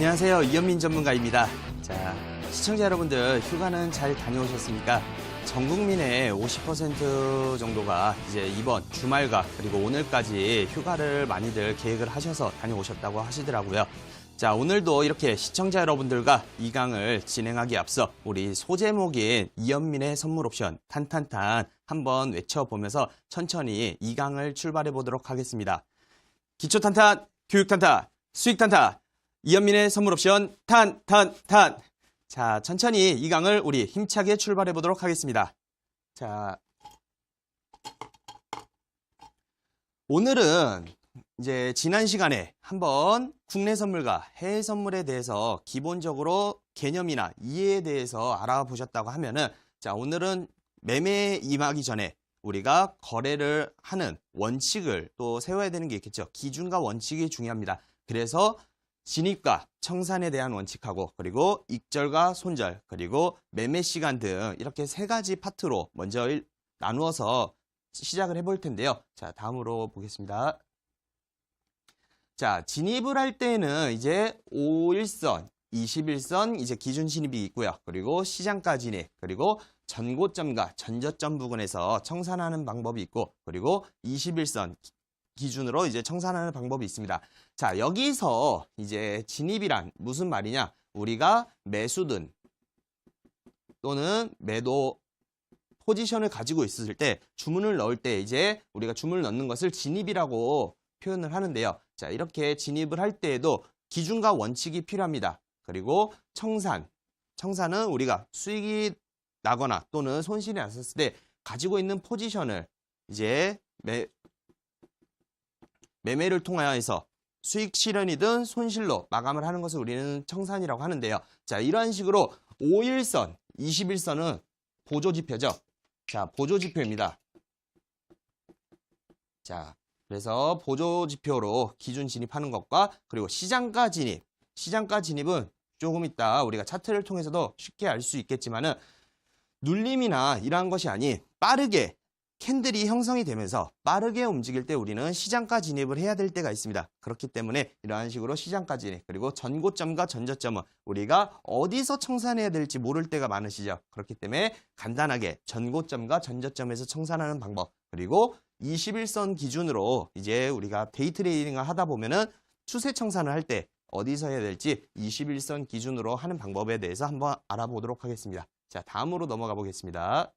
안녕하세요. 이현민 전문가입니다. 자, 시청자 여러분들 휴가는 잘 다녀오셨습니까? 전 국민의 50% 정도가 이제 이번 주말과 그리고 오늘까지 휴가를 많이들 계획을 하셔서 다녀오셨다고 하시더라고요. 자, 오늘도 이렇게 시청자 여러분들과 이 강을 진행하기에 앞서 우리 소제목인 이현민의 선물 옵션 탄탄탄 한번 외쳐보면서 천천히 이 강을 출발해 보도록 하겠습니다. 기초 탄탄, 교육 탄탄, 수익 탄탄, 이현민의 선물 옵션 탄탄탄. 자, 천천히 이 강을 우리 힘차게 출발해 보도록 하겠습니다. 자, 오늘은 이제 지난 시간에 한번 국내 선물과 해외 선물에 대해서 기본적으로 개념이나 이해에 대해서 알아보셨다고 하면은, 자, 오늘은 매매에 임하기 전에 우리가 거래를 하는 원칙을 또 세워야 되는 게 있겠죠. 기준과 원칙이 중요합니다. 그래서 진입과 청산에 대한 원칙하고, 그리고 익절과 손절, 그리고 매매 시간 등 이렇게 세 가지 파트로 먼저 나누어서 시작을 해볼 텐데요. 자, 다음으로 보겠습니다. 자, 진입을 할 때는 이제 5일선, 21선 이제 기준 진입이 있고요. 그리고 시장가 진입, 그리고 전고점과 전저점 부근에서 청산하는 방법이 있고, 그리고 21선 기준으로 이제 청산하는 방법이 있습니다. 자, 여기서 이제 진입이란 무슨 말이냐? 우리가 매수든 또는 매도 포지션을 가지고 있을 때 주문을 넣을 때 이제 우리가 주문을 넣는 것을 진입이라고 표현을 하는데요. 자, 이렇게 진입을 할 때에도 기준과 원칙이 필요합니다. 그리고 청산은 우리가 수익이 나거나 또는 손실이 났을 때 가지고 있는 포지션을 이제 매매를 통하여서 수익 실현이든 손실로 마감을 하는 것을 우리는 청산이라고 하는데요. 자, 이러한 식으로 5일선, 21선은 보조지표죠. 자, 보조지표입니다. 자, 그래서 보조지표로 기준 진입하는 것과, 그리고 시장가 진입은 조금 이따 우리가 차트를 통해서도 쉽게 알 수 있겠지만은 눌림이나 이러한 것이 아닌 빠르게 캔들이 형성이 되면서 빠르게 움직일 때 우리는 시장가 진입을 해야 될 때가 있습니다. 그렇기 때문에 이러한 식으로 시장가 진입, 그리고 전고점과 전저점은 우리가 어디서 청산해야 될지 모를 때가 많으시죠. 그렇기 때문에 간단하게 전고점과 전저점에서 청산하는 방법, 그리고 21선 기준으로 이제 우리가 데이 트레이딩을 하다 보면은 추세 청산을 할 때 어디서 해야 될지 21선 기준으로 하는 방법에 대해서 한번 알아보도록 하겠습니다. 자, 다음으로 넘어가 보겠습니다.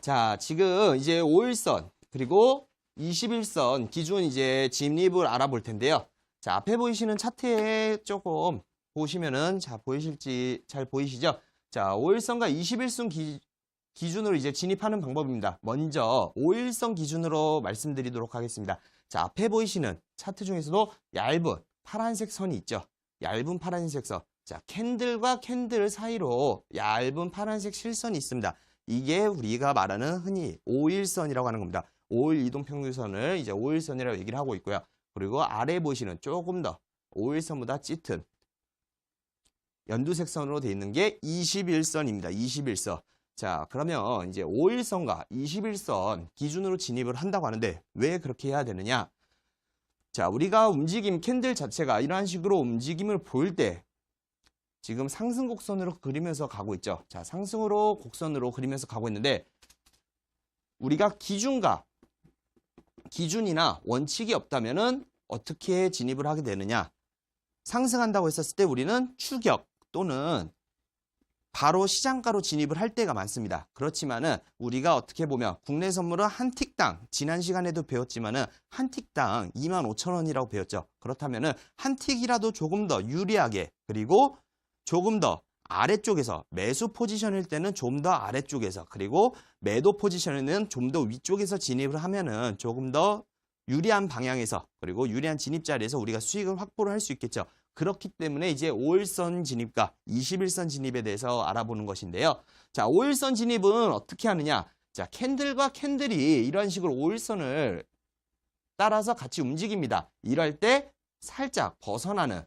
자, 지금 이제 5일선 그리고 21선 기준 이제 진입을 알아볼 텐데요. 자, 앞에 보이시는 차트에 조금 보시면은 자, 보이실지 잘 보이시죠? 자, 5일선과 21선 기준으로 이제 진입하는 방법입니다. 먼저 5일선 기준으로 말씀드리도록 하겠습니다. 자, 앞에 보이시는 차트 중에서도 얇은 파란색 선이 있죠. 얇은 파란색 선. 자, 캔들과 캔들 사이로 얇은 파란색 실선이 있습니다. 이게 우리가 말하는 흔히 5일선이라고 하는 겁니다. 5일 이동평균선을 이제 5일선이라고 얘기를 하고 있고요. 그리고 아래 보시는 조금 더 5일선보다 짙은 연두색 선으로 되어 있는 게 21선입니다. 21선. 자, 그러면 이제 5일선과 21선 기준으로 진입을 한다고 하는데 왜 그렇게 해야 되느냐? 자, 우리가 움직임 캔들 자체가 이러한 식으로 움직임을 보일 때 지금 상승 곡선으로 그리면서 가고 있죠. 자, 상승으로 곡선으로 그리면서 가고 있는데 우리가 기준이나 원칙이 없다면은 어떻게 진입을 하게 되느냐? 상승한다고 했었을 때 우리는 추격 또는 바로 시장가로 진입을 할 때가 많습니다. 그렇지만은 우리가 어떻게 보면 국내 선물은 한 틱당, 지난 시간에도 배웠지만은 한 틱당 25,000원이라고 배웠죠. 그렇다면은 한 틱이라도 조금 더 유리하게, 그리고 조금 더 아래쪽에서 매수 포지션일 때는 좀 더 아래쪽에서, 그리고 매도 포지션에는 좀 더 위쪽에서 진입을 하면은 조금 더 유리한 방향에서, 그리고 유리한 진입 자리에서 우리가 수익을 확보를 할 수 있겠죠. 그렇기 때문에 이제 5일선 진입과 21선 진입에 대해서 알아보는 것인데요. 자, 5일선 진입은 어떻게 하느냐? 자, 캔들과 캔들이 이런 식으로 5일선을 따라서 같이 움직입니다. 이럴 때 살짝 벗어나는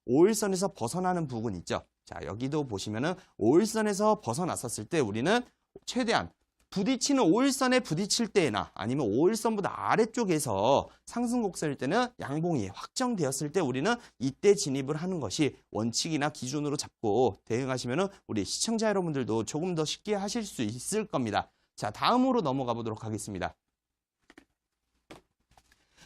5일선에서 벗어나는 부분 있죠. 자, 여기도 보시면은 5일선에서 벗어났었을 때 우리는 최대한 부딪히는 5일선에 부딪힐 때나 아니면 5일선보다 아래쪽에서 상승 곡선일 때는 양봉이 확정되었을 때 우리는 이때 진입을 하는 것이 원칙이나 기준으로 잡고 대응하시면 우리 시청자 여러분들도 조금 더 쉽게 하실 수 있을 겁니다. 자, 다음으로 넘어가 보도록 하겠습니다.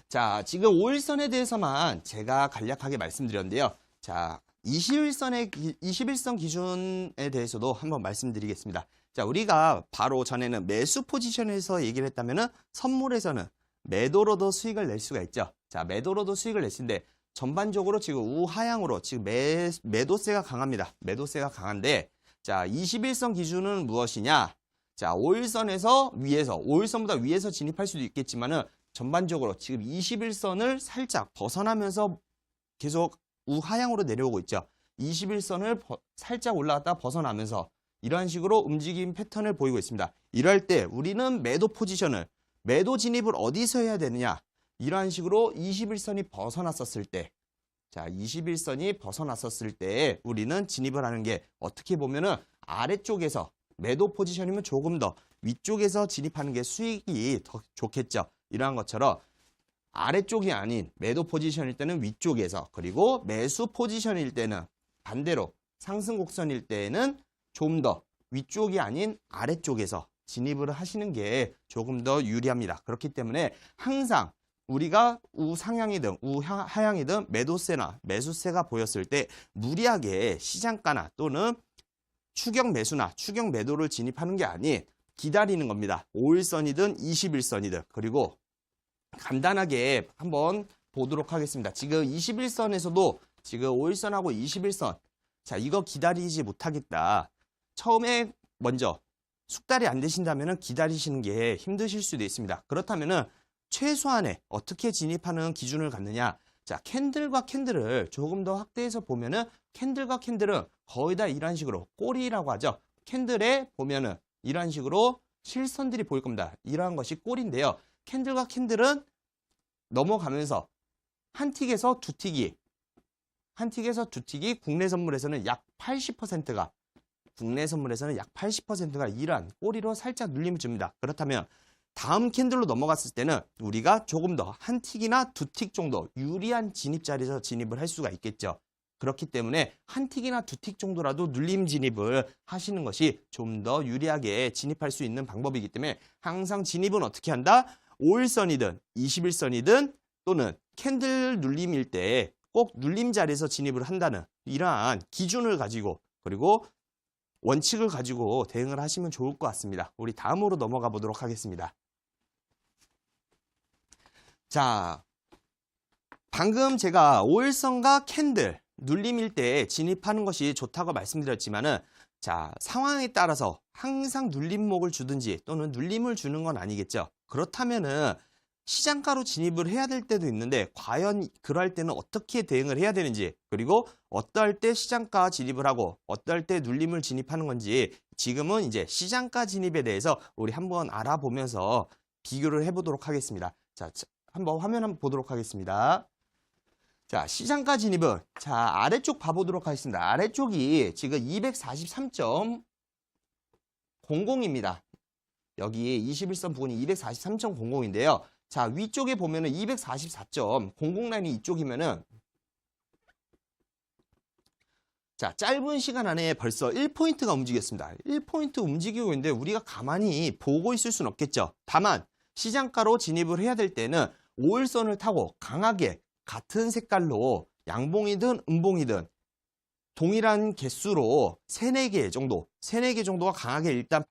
자, 지금 5일선에 대해서만 제가 간략하게 말씀드렸는데요. 자, 21선 기준에 대해서도 한번 말씀드리겠습니다. 자, 우리가 바로 전에는 매수 포지션에서 얘기를 했다면은 선물에서는 매도로도 수익을 낼 수가 있죠. 자, 매도로도 수익을 낼 수 있는데 전반적으로 지금 우하향으로 지금 매도세가 강합니다. 매도세가 강한데 자, 21선 기준은 무엇이냐? 자, 5일선에서 위에서 5일선보다 위에서 진입할 수도 있겠지만은 전반적으로 지금 21선을 살짝 벗어나면서 계속 우하향으로 내려오고 있죠. 21선을 살짝 올라갔다 벗어나면서 이러한 식으로 움직임 패턴을 보이고 있습니다. 이럴 때 우리는 매도 포지션을, 매도 진입을 어디서 해야 되느냐? 이러한 식으로 21선이 벗어났었을 때, 자, 21선이 벗어났었을 때 우리는 진입을 하는 게 어떻게 보면은 아래쪽에서 매도 포지션이면 조금 더 위쪽에서 진입하는 게 수익이 더 좋겠죠. 이러한 것처럼 아래쪽이 아닌 매도 포지션일 때는 위쪽에서, 그리고 매수 포지션일 때는 반대로 상승 곡선일 때는 좀 더 위쪽이 아닌 아래쪽에서 진입을 하시는 게 조금 더 유리합니다. 그렇기 때문에 항상 우리가 우상향이든 우하향이든 매도세나 매수세가 보였을 때 무리하게 시장가나 또는 추격 매수나 추격 매도를 진입하는 게 아닌 기다리는 겁니다. 5일선이든 21선이든. 그리고 간단하게 한번 보도록 하겠습니다. 지금 21선에서도 지금 5일선하고 21선, 자, 이거 기다리지 못하겠다. 처음에 먼저 숙달이 안 되신다면 기다리시는 게 힘드실 수도 있습니다. 그렇다면 최소한의 어떻게 진입하는 기준을 갖느냐? 자, 캔들과 캔들을 조금 더 확대해서 보면은 캔들과 캔들은 거의 다 이런 식으로 꼬리라고 하죠. 캔들에 보면은 이런 식으로 실선들이 보일 겁니다. 이러한 것이 꼬리인데요. 캔들과 캔들은 넘어가면서 한 틱에서 두 틱이, 국내 선물에서는 약 80%가, 국내 선물에서는 약 80%가 이러한 꼬리로 살짝 눌림을 줍니다. 그렇다면 다음 캔들로 넘어갔을 때는 우리가 조금 더 한 틱이나 두 틱 정도 유리한 진입 자리에서 진입을 할 수가 있겠죠. 그렇기 때문에 한 틱이나 두 틱 정도라도 눌림 진입을 하시는 것이 좀 더 유리하게 진입할 수 있는 방법이기 때문에 항상 진입은 어떻게 한다? 5일선이든 21선이든 또는 캔들 눌림일 때 꼭 눌림 자리에서 진입을 한다는 이러한 기준을 가지고 그리고 원칙을 가지고 대응을 하시면 좋을 것 같습니다. 우리 다음으로 넘어가 보도록 하겠습니다. 자, 방금 제가 5일선과 캔들 눌림일 때 진입하는 것이 좋다고 말씀드렸지만은 자, 상황에 따라서 항상 눌림목을 주든지 또는 눌림을 주는 건 아니겠죠. 그렇다면은 시장가로 진입을 해야 될 때도 있는데 과연 그럴 때는 어떻게 대응을 해야 되는지, 그리고 어떨 때 시장가 진입을 하고 어떨 때 눌림을 진입하는 건지 지금은 이제 시장가 진입에 대해서 우리 한번 알아보면서 비교를 해보도록 하겠습니다. 자, 한번 화면 한번 보도록 하겠습니다. 자, 시장가 진입은 자, 아래쪽 봐보도록 하겠습니다. 아래쪽이 지금 243.00입니다. 여기 21선 부근이 243.00인데요. 자, 위쪽에 보면은 244.00 라인이 이쪽이면은 자, 짧은 시간 안에 벌써 1포인트가 움직였습니다. 1포인트 움직이고 있는데 우리가 가만히 보고 있을 수는 없겠죠. 다만 시장가로 진입을 해야 될 때는 5일선을 타고 강하게 같은 색깔로 양봉이든 음봉이든 동일한 개수로 3, 4개 정도가 강하게 일단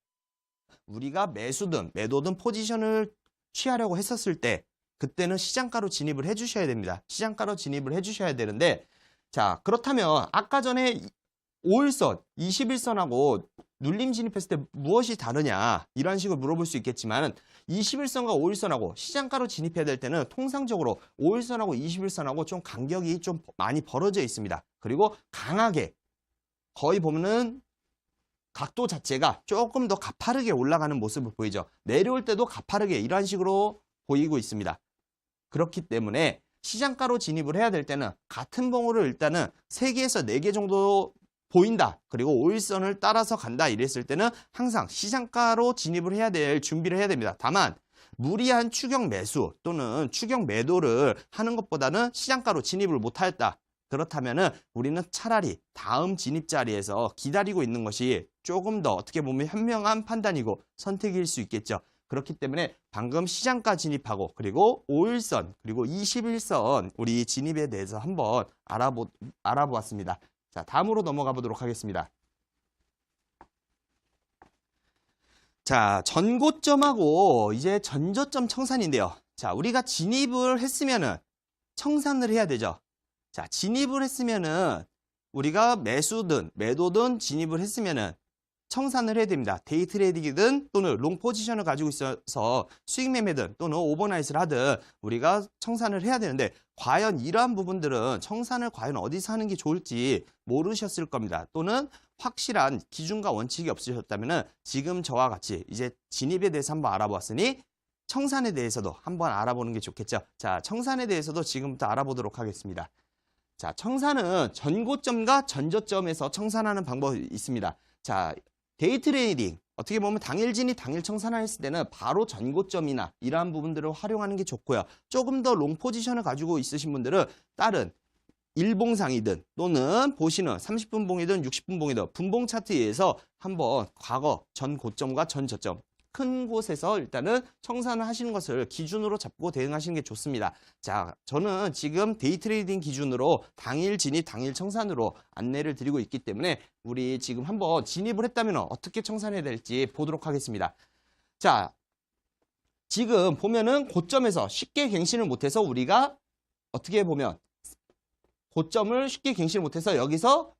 우리가 매수든 매도든 포지션을 취하려고 했었을 때 그때는 시장가로 진입을 해주셔야 됩니다. 시장가로 진입을 해주셔야 되는데 자, 그렇다면 아까 전에 5일선, 21선하고 눌림 진입했을 때 무엇이 다르냐 이런 식으로 물어볼 수 있겠지만 21선과 5일선하고 시장가로 진입해야 될 때는 통상적으로 5일선하고 21선하고 좀 간격이 좀 많이 벌어져 있습니다. 그리고 강하게 거의 보면은 각도 자체가 조금 더 가파르게 올라가는 모습을 보이죠. 내려올 때도 가파르게 이런 식으로 보이고 있습니다. 그렇기 때문에 시장가로 진입을 해야 될 때는 같은 봉우를 일단은 3개에서 4개 정도 보인다. 그리고 5일선을 따라서 간다. 이랬을 때는 항상 시장가로 진입을 해야 될 준비를 해야 됩니다. 다만 무리한 추격 매수 또는 추격 매도를 하는 것보다는 시장가로 진입을 못하였다. 그렇다면은 우리는 차라리 다음 진입 자리에서 기다리고 있는 것이 조금 더 어떻게 보면 현명한 판단이고 선택일 수 있겠죠. 그렇기 때문에 방금 시장가 진입하고 그리고 5일선 그리고 21선 우리 진입에 대해서 한번 알아보았습니다. 자, 다음으로 넘어가 보도록 하겠습니다. 자, 전고점하고 이제 전저점 청산인데요. 자, 우리가 진입을 했으면은 청산을 해야 되죠. 자, 진입을 했으면은 우리가 매수든 매도든 진입을 했으면은 청산을 해야 됩니다. 데이 트레이딩이든 또는 롱 포지션을 가지고 있어서 수익 매매든 또는 오버나잇을 하든 우리가 청산을 해야 되는데 과연 이러한 부분들은 청산을 과연 어디서 하는 게 좋을지 모르셨을 겁니다. 또는 확실한 기준과 원칙이 없으셨다면 지금 저와 같이 이제 진입에 대해서 한번 알아보았으니 청산에 대해서도 한번 알아보는 게 좋겠죠. 자, 청산에 대해서도 지금부터 알아보도록 하겠습니다. 자, 청산은 전고점과 전저점에서 청산하는 방법이 있습니다. 자, 데이 트레이딩 어떻게 보면 당일 진입 당일 청산했을 때는 바로 전고점이나 이러한 부분들을 활용하는 게 좋고요. 조금 더 롱 포지션을 가지고 있으신 분들은 다른 일봉상이든 또는 보시는 30분 봉이든 60분 봉이든 분봉 차트에 의해서 한번 과거 전 고점과 전 저점 큰 곳에서 일단은 청산을 하시는 것을 기준으로 잡고 대응하시는 게 좋습니다. 자, 저는 지금 데이 트레이딩 기준으로 당일 진입, 당일 청산으로 안내를 드리고 있기 때문에 우리 지금 한번 진입을 했다면 어떻게 청산해야 될지 보도록 하겠습니다. 자, 지금 보면은 고점에서 쉽게 갱신을 못해서 우리가 어떻게 보면 고점을 쉽게 갱신을 못해서 여기서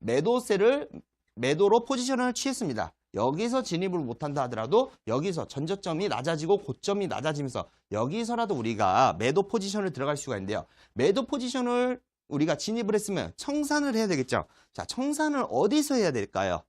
매도로 포지션을 취했습니다. 여기서 진입을 못한다 하더라도 여기서 전저점이 낮아지고 고점이 낮아지면서 여기서라도 우리가 매도 포지션을 들어갈 수가 있는데요. 매도 포지션을 우리가 진입을 했으면 청산을 해야 되겠죠. 자, 청산을 어디서 해야 될까요?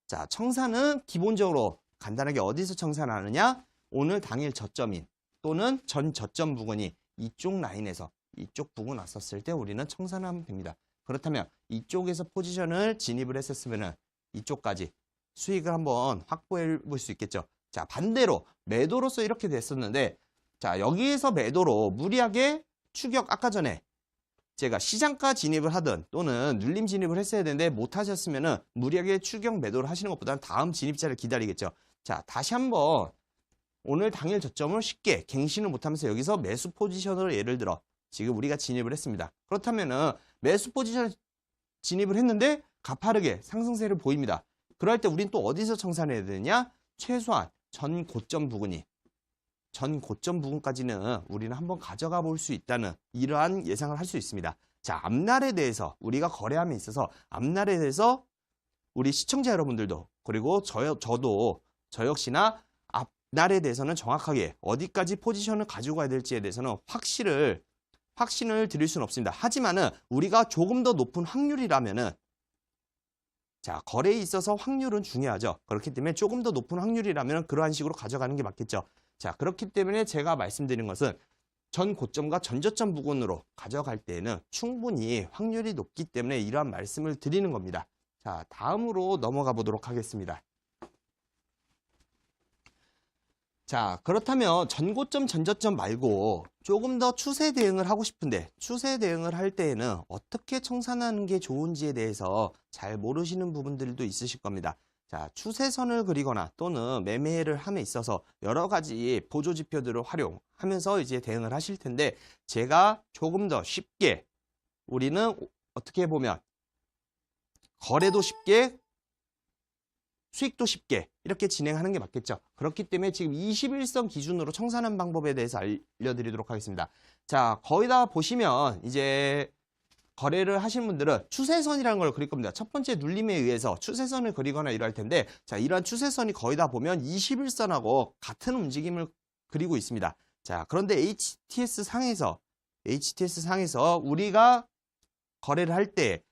자, 청산은 기본적으로 간단하게 어디서 청산하느냐? 오늘 당일 저점인 또는 전 저점 부근이 이쪽 라인에서 이쪽 부근 왔었을 때 우리는 청산하면 됩니다. 그렇다면 이쪽에서 포지션을 진입을 했었으면 이쪽까지 수익을 한번 확보해 볼 수 있겠죠. 자, 반대로 매도로서 이렇게 됐었는데 자, 여기에서 매도로 무리하게 추격 아까 전에 제가 시장가 진입을 하든 또는 눌림 진입을 했어야 되는데 못 하셨으면은 무리하게 추격 매도를 하시는 것보다는 다음 진입자를 기다리겠죠. 자, 다시 한번 오늘 당일 저점을 쉽게 갱신을 못하면서 여기서 매수 포지션으로 예를 들어 지금 우리가 진입을 했습니다. 그렇다면은 매수 포지션 진입을 했는데 가파르게 상승세를 보입니다. 그럴 때 우린 또 어디서 청산해야 되느냐? 최소한 전 고점 부근까지는 우리는 한번 가져가 볼 수 있다는 이러한 예상을 할 수 있습니다. 자, 앞날에 대해서 우리가 거래함에 있어서 앞날에 대해서 우리 시청자 여러분들도 그리고 저 역시나 앞날에 대해서는 정확하게 어디까지 포지션을 가지고 가야 될지에 대해서는 확신을 드릴 수는 없습니다. 하지만은 우리가 조금 더 높은 확률이라면은 자, 거래에 있어서 확률은 중요하죠. 그렇기 때문에 조금 더 높은 확률이라면 그러한 식으로 가져가는 게 맞겠죠. 자, 그렇기 때문에 제가 말씀드린 것은 전 고점과 전 저점 부근으로 가져갈 때에는 충분히 확률이 높기 때문에 이러한 말씀을 드리는 겁니다. 자, 다음으로 넘어가 보도록 하겠습니다. 자, 그렇다면 전고점, 전저점 말고 조금 더 추세 대응을 하고 싶은데 추세 대응을 할 때에는 어떻게 청산하는 게 좋은지에 대해서 잘 모르시는 부분들도 있으실 겁니다. 자, 추세선을 그리거나 또는 매매를 함에 있어서 여러 가지 보조 지표들을 활용하면서 이제 대응을 하실 텐데 제가 조금 더 쉽게 우리는 어떻게 보면 거래도 쉽게 수익도 쉽게 이렇게 진행하는 게 맞겠죠. 그렇기 때문에 지금 21선 기준으로 청산하는 방법에 대해서 알려드리도록 하겠습니다. 자, 거의 다 보시면 이제 거래를 하신 분들은 추세선이라는 걸 그릴 겁니다. 첫 번째 눌림에 의해서 추세선을 그리거나 이럴 텐데 자, 이러한 추세선이 거의 다 보면 21선하고 같은 움직임을 그리고 있습니다. 자, 그런데 HTS 상에서 우리가 거래를 할 때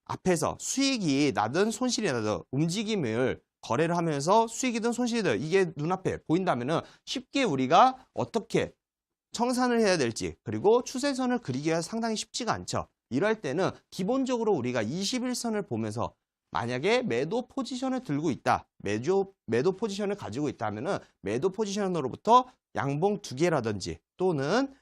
앞에서 수익이 나든 손실이 나든 움직임을 거래를 하면서 수익이든 손실이든 이게 눈앞에 보인다면은 쉽게 우리가 어떻게 청산을 해야 될지 그리고 추세선을 그리기가 상당히 쉽지가 않죠. 이럴 때는 기본적으로 우리가 21선을 보면서 만약에 매도 포지션을 들고 있다. 매도 포지션을 가지고 있다 하면은 매도 포지션으로부터 양봉 2개라든지 또는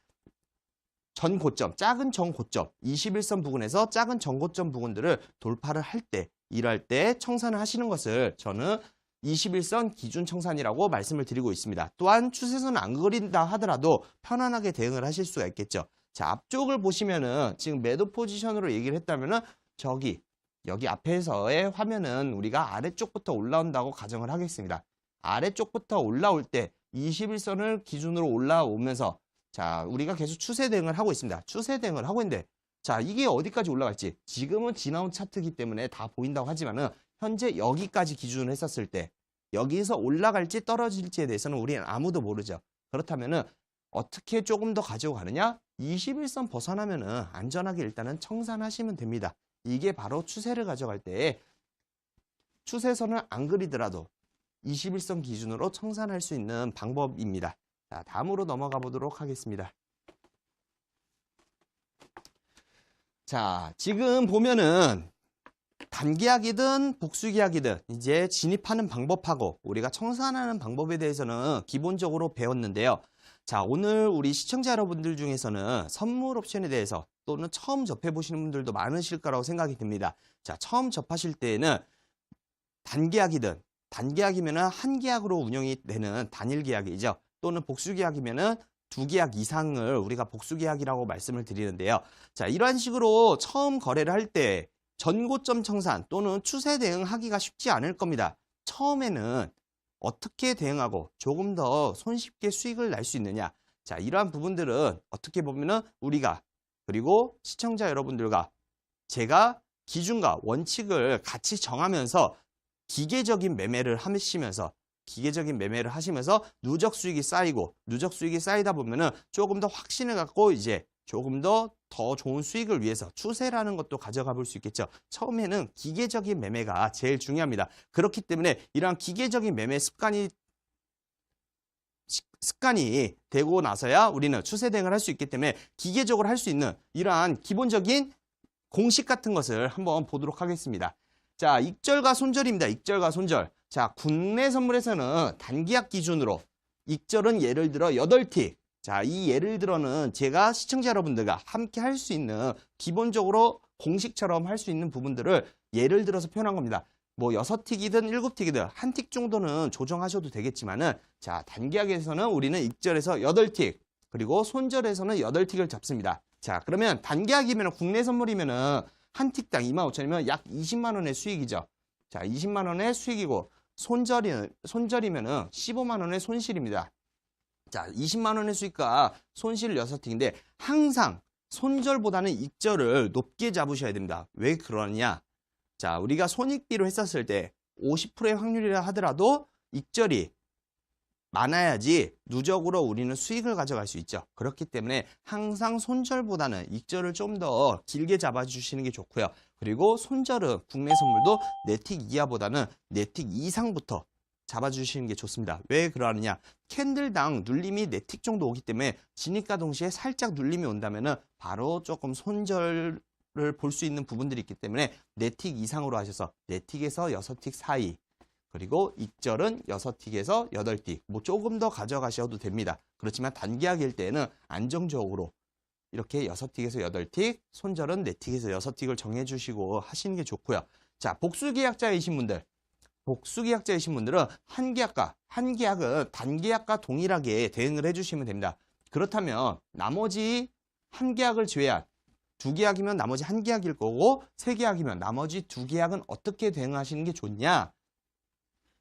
전고점, 작은 전고점, 21선 부근에서 작은 전고점 부근들을 돌파를 할 때, 이럴 때 청산을 하시는 것을 저는 21선 기준 청산이라고 말씀을 드리고 있습니다. 또한 추세선을 안 그린다 하더라도 편안하게 대응을 하실 수가 있겠죠. 자, 앞쪽을 보시면은 지금 매도 포지션으로 얘기를 했다면은 여기 앞에서의 화면은 우리가 아래쪽부터 올라온다고 가정을 하겠습니다. 아래쪽부터 올라올 때 21선을 기준으로 올라오면서 자, 우리가 계속 추세 대응을 하고 있습니다. 추세 대응을 하고 있는데 자, 이게 어디까지 올라갈지 지금은 지나온 차트이기 때문에 다 보인다고 하지만은 현재 여기까지 기준을 했었을 때 여기서 올라갈지 떨어질지에 대해서는 우리는 아무도 모르죠. 그렇다면은 어떻게 조금 더 가지고 가느냐? 21선 벗어나면은 안전하게 일단은 청산하시면 됩니다. 이게 바로 추세를 가져갈 때 추세선을 안 그리더라도 21선 기준으로 청산할 수 있는 방법입니다. 자, 다음으로 넘어가 보도록 하겠습니다. 자, 지금 보면은 단기약이든 복수기약이든 이제 진입하는 방법하고 우리가 청산하는 방법에 대해서는 기본적으로 배웠는데요. 자, 오늘 우리 시청자 여러분들 중에서는 선물 옵션에 대해서 또는 처음 접해보시는 분들도 많으실 거라고 생각이 듭니다. 자, 처음 접하실 때에는 단기약이든 단기약이면은 한 계약으로 운영이 되는 단일 계약이죠. 또는 복수계약이면은 2계약 이상을 우리가 복수계약이라고 말씀을 드리는데요. 자, 이러한 식으로 처음 거래를 할 때 전고점 청산 또는 추세 대응하기가 쉽지 않을 겁니다. 처음에는 어떻게 대응하고 조금 더 손쉽게 수익을 낼 수 있느냐. 자, 이러한 부분들은 어떻게 보면은 우리가 그리고 시청자 여러분들과 제가 기준과 원칙을 같이 정하면서 기계적인 매매를 하시면서 누적 수익이 쌓이고 누적 수익이 쌓이다 보면은 조금 더 확신을 갖고 이제 조금 더 좋은 수익을 위해서 추세라는 것도 가져가 볼 수 있겠죠. 처음에는 기계적인 매매가 제일 중요합니다. 그렇기 때문에 이러한 기계적인 매매 습관이 되고 나서야 우리는 추세 대응을 할 수 있기 때문에 기계적으로 할 수 있는 이러한 기본적인 공식 같은 것을 한번 보도록 하겠습니다. 자, 익절과 손절입니다. 익절과 손절. 자, 국내 선물에서는 단기약 기준으로 익절은 예를 들어 8틱. 자, 이 예를 들어는 제가 시청자 여러분들과 함께 할 수 있는 기본적으로 공식처럼 할 수 있는 부분들을 예를 들어서 표현한 겁니다. 뭐 6틱이든 7틱이든 한 틱 정도는 조정하셔도 되겠지만은 자, 단기약에서는 우리는 익절에서 8틱 그리고 손절에서는 8틱을 잡습니다. 자, 그러면 단기약이면 국내 선물이면은 한 틱당 25,000이면 약 20만 원의 수익이죠. 자, 20만 원의 수익이고 손절이면은 15만 원의 손실입니다. 자, 20만 원의 수익과 손실 6틱인데 항상 손절보다는 익절을 높게 잡으셔야 됩니다. 왜 그러냐? 자, 우리가 손익비로 했었을 때 50%의 확률이라 하더라도 익절이 많아야지 누적으로 우리는 수익을 가져갈 수 있죠. 그렇기 때문에 항상 손절보다는 익절을 좀 더 길게 잡아주시는 게 좋고요. 그리고 손절은 국내 선물도 4틱 이하보다는 4틱 이상부터 잡아주시는 게 좋습니다. 왜 그러느냐? 캔들당 눌림이 4틱 정도 오기 때문에 진입과 동시에 살짝 눌림이 온다면은 바로 조금 손절을 볼 수 있는 부분들이 있기 때문에 4틱 이상으로 하셔서 4틱에서 6틱 사이 그리고 익절은 6틱에서 8틱 뭐 조금 더 가져가셔도 됩니다. 그렇지만 단기약일 때는 안정적으로 이렇게 6틱에서 8틱, 손절은 4틱에서 6틱을 정해주시고 하시는 게 좋고요. 자, 복수계약자이신 분들은 한 계약은 단계약과 동일하게 대응을 해주시면 됩니다. 그렇다면 나머지 한 계약을 제외한 2계약이면 나머지 한 계약일 거고 3계약이면 나머지 2계약은 어떻게 대응하시는 게 좋냐?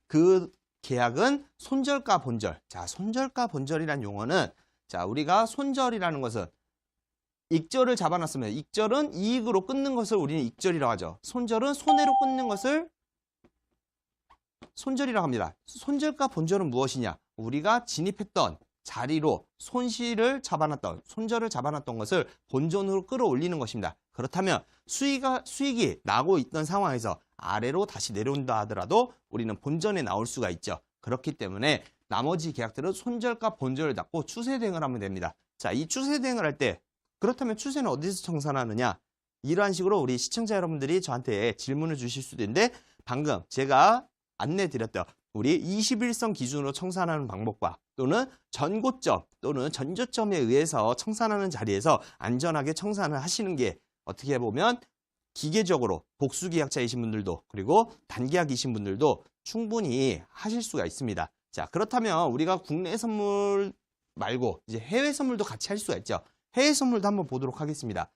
그 계약은 손절가 본절. 자, 손절가 본절이라는 용어는 자, 우리가 손절이라는 것은 익절을 잡아놨으면 익절은 이익으로 끊는 것을 우리는 익절이라고 하죠. 손절은 손해로 끊는 것을 손절이라고 합니다. 손절가 본절은 무엇이냐? 우리가 진입했던 자리로 손절을 잡아놨던 것을 본전으로 끌어올리는 것입니다. 그렇다면 수익이 나고 있던 상황에서 아래로 다시 내려온다 하더라도 우리는 본전에 나올 수가 있죠. 그렇기 때문에 나머지 계약들은 손절가 본절을 닫고 추세 대응을 하면 됩니다. 자, 이 추세 대응을 할 때 그렇다면 추세는 어디서 청산하느냐? 이러한 식으로 우리 시청자 여러분들이 저한테 질문을 주실 수도 있는데 방금 제가 안내 드렸던 우리 21선 기준으로 청산하는 방법과 또는 전고점 또는 전저점에 의해서 청산하는 자리에서 안전하게 청산을 하시는 게 어떻게 보면 기계적으로 복수계약자이신 분들도 그리고 단계약이신 분들도 충분히 하실 수가 있습니다. 자, 그렇다면 우리가 국내 선물 말고 이제 해외 선물도 같이 할 수가 있죠. 해외 선물도 한번 보도록 하겠습니다.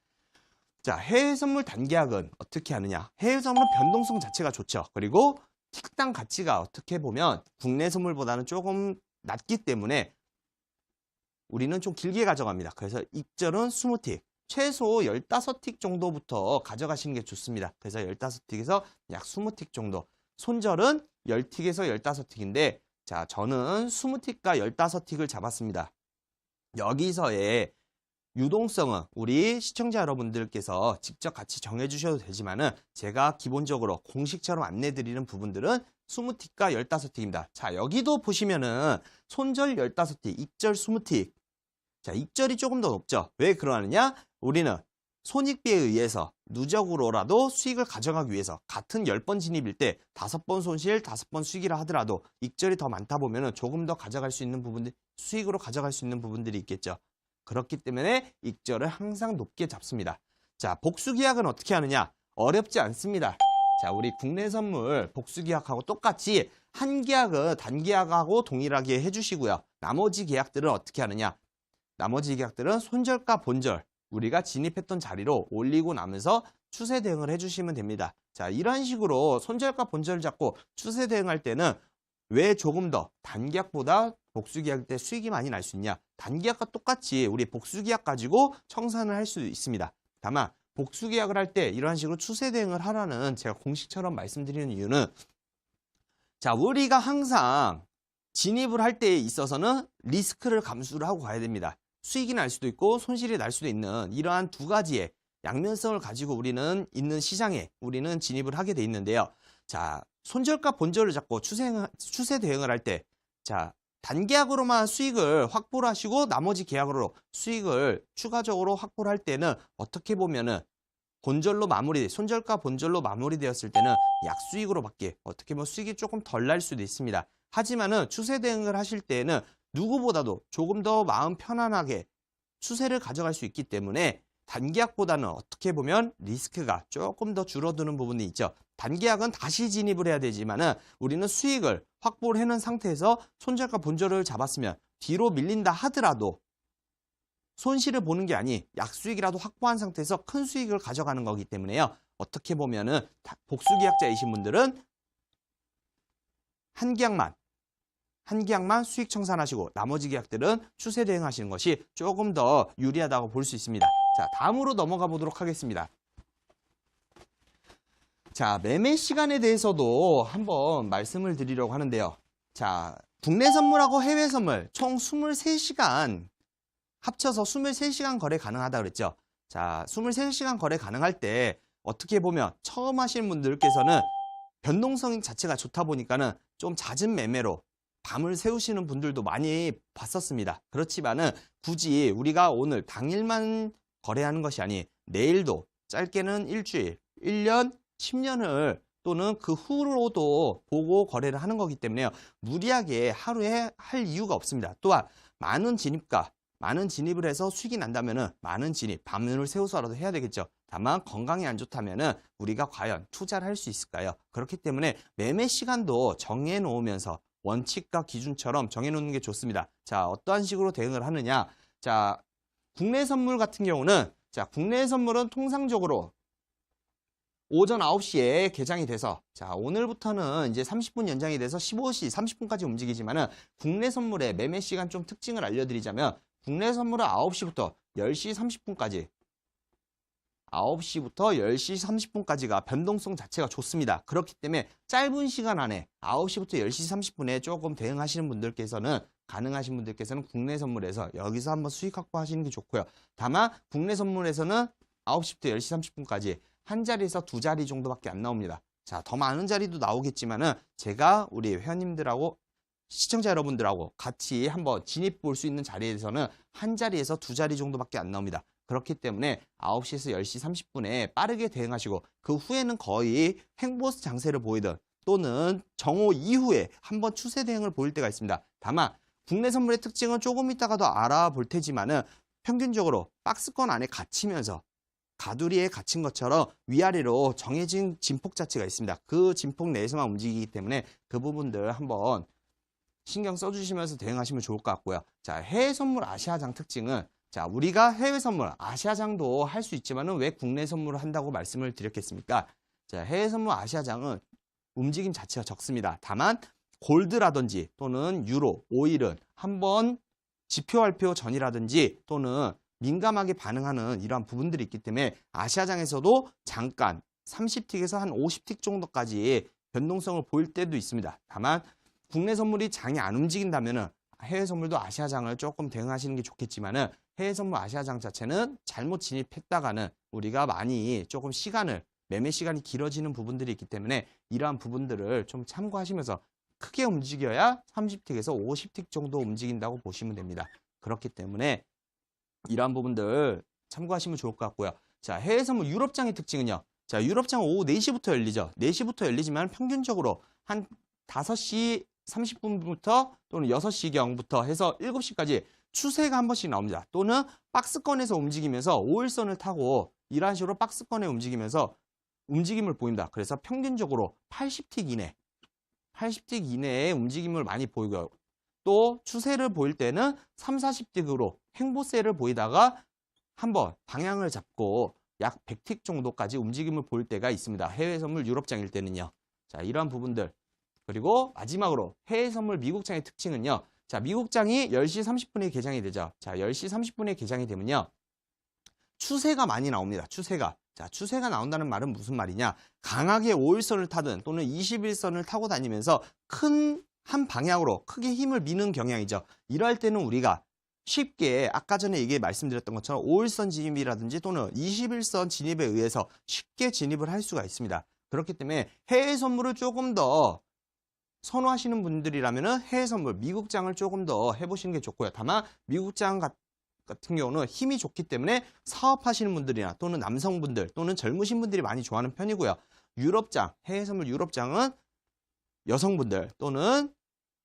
자, 해외 선물 단계약은 어떻게 하느냐? 해외 선물은 변동성 자체가 좋죠. 그리고 틱당 가치가 어떻게 보면 국내 선물보다는 조금 낮기 때문에 우리는 좀 길게 가져갑니다. 그래서 입절은 20틱, 최소 15틱 정도부터 가져가시는 게 좋습니다. 그래서 15틱에서 약 20틱 정도. 손절은 10틱에서 15틱인데 자, 저는 20틱과 15틱을 잡았습니다. 여기서의 유동성은 우리 시청자 여러분들께서 직접 같이 정해주셔도 되지만은 제가 기본적으로 공식처럼 안내드리는 부분들은 20틱과 15틱입니다. 자, 여기도 보시면은 손절 15틱, 입절 20틱. 자, 입절이 조금 더 높죠. 왜 그러느냐? 우리는 손익비에 의해서 누적으로라도 수익을 가져가기 위해서 같은 10번 진입일 때 5번 손실, 5번 수익이라 하더라도 입절이 더 많다 보면은 조금 더 가져갈 수 있는 부분들, 수익으로 가져갈 수 있는 부분들이 있겠죠. 그렇기 때문에 입절을 항상 높게 잡습니다. 자, 복수계약은 어떻게 하느냐? 어렵지 않습니다. 자, 우리 국내 선물 복수계약하고 똑같이 한 계약은 단계약하고 동일하게 해주시고요. 나머지 계약들은 어떻게 하느냐? 나머지 계약들은 손절가 본절, 우리가 진입했던 자리로 올리고 나면서 추세 대응을 해주시면 됩니다. 자, 이런 식으로 손절가 본절 잡고 추세 대응할 때는 왜 조금 더 단계약보다 복수계약 때 수익이 많이 날 수 있냐? 단계약과 똑같이 우리 복수계약 가지고 청산을 할 수 있습니다. 다만 복수계약을 할 때 이런 식으로 추세 대응을 하라는 제가 공식처럼 말씀드리는 이유는 자, 우리가 항상 진입을 할 때에 있어서는 리스크를 감수를 하고 가야 됩니다. 수익이 날 수도 있고 손실이 날 수도 있는 이러한 두 가지의 양면성을 가지고 우리는 있는 시장에 우리는 진입을 하게 돼 있는데요. 자, 손절가 본절을 잡고 추세 대응을 할 때, 자, 단계약으로만 수익을 확보를 하시고 나머지 계약으로 수익을 추가적으로 확보를 할 때는 어떻게 보면은 손절가 본절로 마무리되었을 때는 약수익으로밖에 어떻게 보면 수익이 조금 덜 날 수도 있습니다. 하지만은 추세 대응을 하실 때에는 누구보다도 조금 더 마음 편안하게 추세를 가져갈 수 있기 때문에 단계약보다는 어떻게 보면 리스크가 조금 더 줄어드는 부분이 있죠. 단계약은 다시 진입을 해야 되지만은 우리는 수익을 확보를 해놓은 상태에서 손절가 본절을 잡았으면 뒤로 밀린다 하더라도 손실을 보는 게 아니 약수익이라도 확보한 상태에서 큰 수익을 가져가는 거기 때문에요. 어떻게 보면은 복수계약자이신 분들은 한 계약만 수익 청산하시고 나머지 계약들은 추세 대응하시는 것이 조금 더 유리하다고 볼 수 있습니다. 자, 다음으로 넘어가 보도록 하겠습니다. 자, 매매 시간에 대해서도 한번 말씀을 드리려고 하는데요. 자, 국내 선물하고 해외 선물 총 23시간 합쳐서 23시간 거래 가능하다 그랬죠. 자, 23시간 거래 가능할 때 어떻게 보면 처음 하시는 분들께서는 변동성 자체가 좋다 보니까는 좀 잦은 매매로 밤을 새우시는 분들도 많이 봤었습니다. 그렇지만은 굳이 우리가 오늘 당일만 거래하는 것이 아닌 내일도 짧게는 일주일, 1년, 10년을 또는 그 후로도 보고 거래를 하는 거기 때문에요. 무리하게 하루에 할 이유가 없습니다. 또한 많은 진입을 해서 수익이 난다면은 많은 진입, 밤을 새워서라도 해야 되겠죠. 다만 건강이 안 좋다면은 우리가 과연 투자를 할 수 있을까요? 그렇기 때문에 매매 시간도 정해놓으면서 원칙과 기준처럼 정해놓는 게 좋습니다. 자, 어떠한 식으로 대응을 하느냐? 자, 국내 선물 같은 경우는 국내 선물은 통상적으로 오전 9시에 개장이 돼서 자, 오늘부터는 이제 30분 연장이 돼서 15시 30분까지 움직이지만은 국내 선물의 매매 시간 좀 특징을 알려드리자면 국내 선물은 9시부터 10시 30분까지 9시부터 10시 30분까지가 변동성 자체가 좋습니다. 그렇기 때문에 짧은 시간 안에 9시부터 10시 30분에 조금 대응하시는 분들께서는 가능하신 분들께서는 국내 선물에서 여기서 한번 수익 확보하시는 게 좋고요. 다만 국내 선물에서는 9시부터 10시 30분까지 한 자리에서 두 자리 정도밖에 안 나옵니다. 자, 더 많은 자리도 나오겠지만은 제가 우리 회원님들하고 시청자 여러분들하고 같이 한번 진입 볼 수 있는 자리에서는 한 자리에서 두 자리 정도밖에 안 나옵니다. 그렇기 때문에 9시에서 10시 30분에 빠르게 대응하시고 그 후에는 거의 횡보수 장세를 보이든 또는 정오 이후에 한번 추세 대응을 보일 때가 있습니다. 다만 국내 선물의 특징은 조금 이따가도 알아볼 테지만은 평균적으로 박스권 안에 갇히면서 가두리에 갇힌 것처럼 위아래로 정해진 진폭 자체가 있습니다. 그 진폭 내에서만 움직이기 때문에 그 부분들 한번 신경 써주시면서 대응하시면 좋을 것 같고요. 자, 해외 선물 아시아장 특징은 자, 우리가 해외 선물 아시아장도 할 수 있지만은 왜 국내 선물을 한다고 말씀을 드렸겠습니까? 자, 해외 선물 아시아장은 움직임 자체가 적습니다. 다만 골드라든지 또는 유로, 오일은 한번 지표 발표 전이라든지 또는 민감하게 반응하는 이러한 부분들이 있기 때문에 아시아장에서도 잠깐 30틱에서 한 50틱 정도까지 변동성을 보일 때도 있습니다. 다만 국내 선물이 장이 안 움직인다면 해외 선물도 아시아장을 조금 대응하시는 게 좋겠지만은 해외 선물 아시아장 자체는 잘못 진입했다가는 우리가 많이 조금 매매 시간이 길어지는 부분들이 있기 때문에 이러한 부분들을 좀 참고하시면서 크게 움직여야 30틱에서 50틱 정도 움직인다고 보시면 됩니다. 그렇기 때문에 이러한 부분들 참고하시면 좋을 것 같고요. 자, 해외 선물 유럽장의 특징은요. 자, 유럽장은 오후 4시부터 열리죠. 4시부터 열리지만 평균적으로 한 5시 30분부터 또는 6시경부터 해서 7시까지 추세가 한 번씩 나옵니다. 또는 박스권에서 움직이면서 5일선을 타고 이런 식으로 박스권에 움직이면서 움직임을 보입니다. 그래서 평균적으로 80틱 이내의 움직임을 많이 보이고요. 또 추세를 보일 때는 3, 40틱으로 횡보세를 보이다가 한번 방향을 잡고 약 100틱 정도까지 움직임을 보일 때가 있습니다. 해외 선물 유럽장일 때는요. 자, 이러한 부분들. 그리고 마지막으로 해외 선물 미국장의 특징은요. 자, 미국장이 10시 30분에 개장이 되죠. 자, 10시 30분에 개장이 되면요. 추세가 많이 나옵니다. 추세가. 자, 추세가 나온다는 말은 무슨 말이냐? 강하게 5일선을 타든 또는 21선을 타고 다니면서 큰 한 방향으로 크게 힘을 미는 경향이죠. 이럴 때는 우리가 쉽게 아까 전에 말씀드렸던 것처럼 5일선 진입이라든지 또는 21선 진입에 의해서 쉽게 진입을 할 수가 있습니다. 그렇기 때문에 해외 선물을 조금 더 선호하시는 분들이라면 해외 선물, 미국장을 조금 더 해보시는 게 좋고요. 다만 미국장 같은 경우는 힘이 좋기 때문에 사업하시는 분들이나 또는 남성분들 또는 젊으신 분들이 많이 좋아하는 편이고요. 유럽장, 해외 선물 유럽장은 여성분들 또는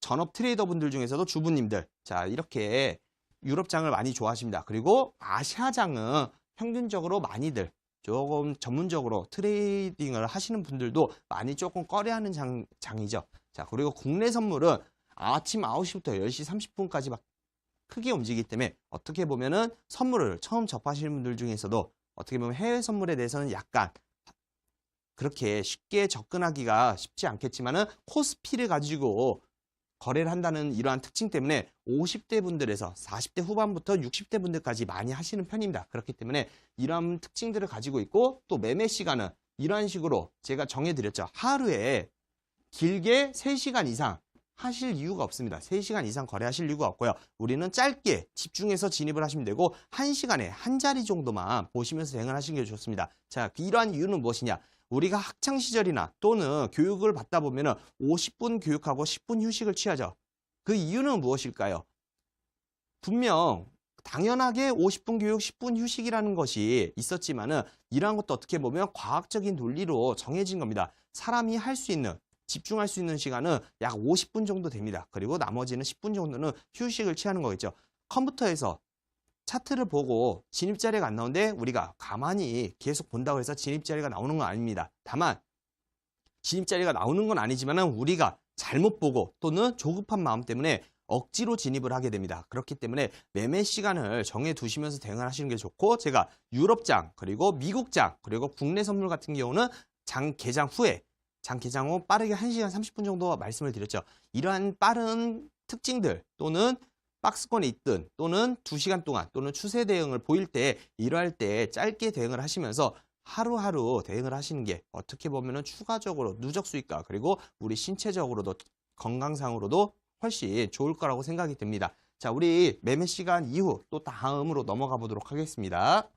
전업 트레이더분들 중에서도 주부님들, 자, 이렇게 유럽장을 많이 좋아하십니다. 그리고 아시아장은 평균적으로 많이들 조금 전문적으로 트레이딩을 하시는 분들도 많이 조금 꺼려하는 장이죠. 자, 그리고 국내 선물은 아침 9시부터 10시 30분까지 막 크게 움직이기 때문에 어떻게 보면은 선물을 처음 접하시는 분들 중에서도 어떻게 보면 해외 선물에 대해서는 약간 그렇게 쉽게 접근하기가 쉽지 않겠지만은 코스피를 가지고 거래를 한다는 이러한 특징 때문에 50대 분들에서 40대 후반부터 60대 분들까지 많이 하시는 편입니다. 그렇기 때문에 이러한 특징들을 가지고 있고 또 매매 시간은 이러한 식으로 제가 정해드렸죠. 하루에 길게 3시간 이상 하실 이유가 없습니다. 3시간 이상 거래하실 이유가 없고요. 우리는 짧게 집중해서 진입을 하시면 되고 1시간에 한 자리 정도만 보시면서 대응을 하시는 게 좋습니다. 자, 이러한 이유는 무엇이냐? 우리가 학창시절이나 또는 교육을 받다 보면 50분 교육하고 10분 휴식을 취하죠. 그 이유는 무엇일까요? 분명 당연하게 50분 교육, 10분 휴식이라는 것이 있었지만은 이러한 것도 어떻게 보면 과학적인 논리로 정해진 겁니다. 사람이 할 수 있는, 집중할 수 있는 시간은 약 50분 정도 됩니다. 그리고 나머지는 10분 정도는 휴식을 취하는 거겠죠. 컴퓨터에서 차트를 보고 진입자리가 안 나오는데 우리가 가만히 계속 본다고 해서 진입자리가 나오는 건 아닙니다. 다만 진입자리가 나오는 건 아니지만 우리가 잘못 보고 또는 조급한 마음 때문에 억지로 진입을 하게 됩니다. 그렇기 때문에 매매 시간을 정해 두시면서 대응을 하시는 게 좋고 제가 유럽장 그리고 미국장 그리고 국내 선물 같은 경우는 장 개장 후 빠르게 1시간 30분 정도 말씀을 드렸죠. 이러한 빠른 특징들 또는 박스권에 있든 또는 2시간 동안 또는 추세 대응을 보일 때 이러할 때 짧게 대응을 하시면서 하루하루 대응을 하시는 게 어떻게 보면은 추가적으로 누적 수익과 그리고 우리 신체적으로도 건강상으로도 훨씬 좋을 거라고 생각이 듭니다. 자, 우리 매매 시간 이후 또 다음으로 넘어가 보도록 하겠습니다.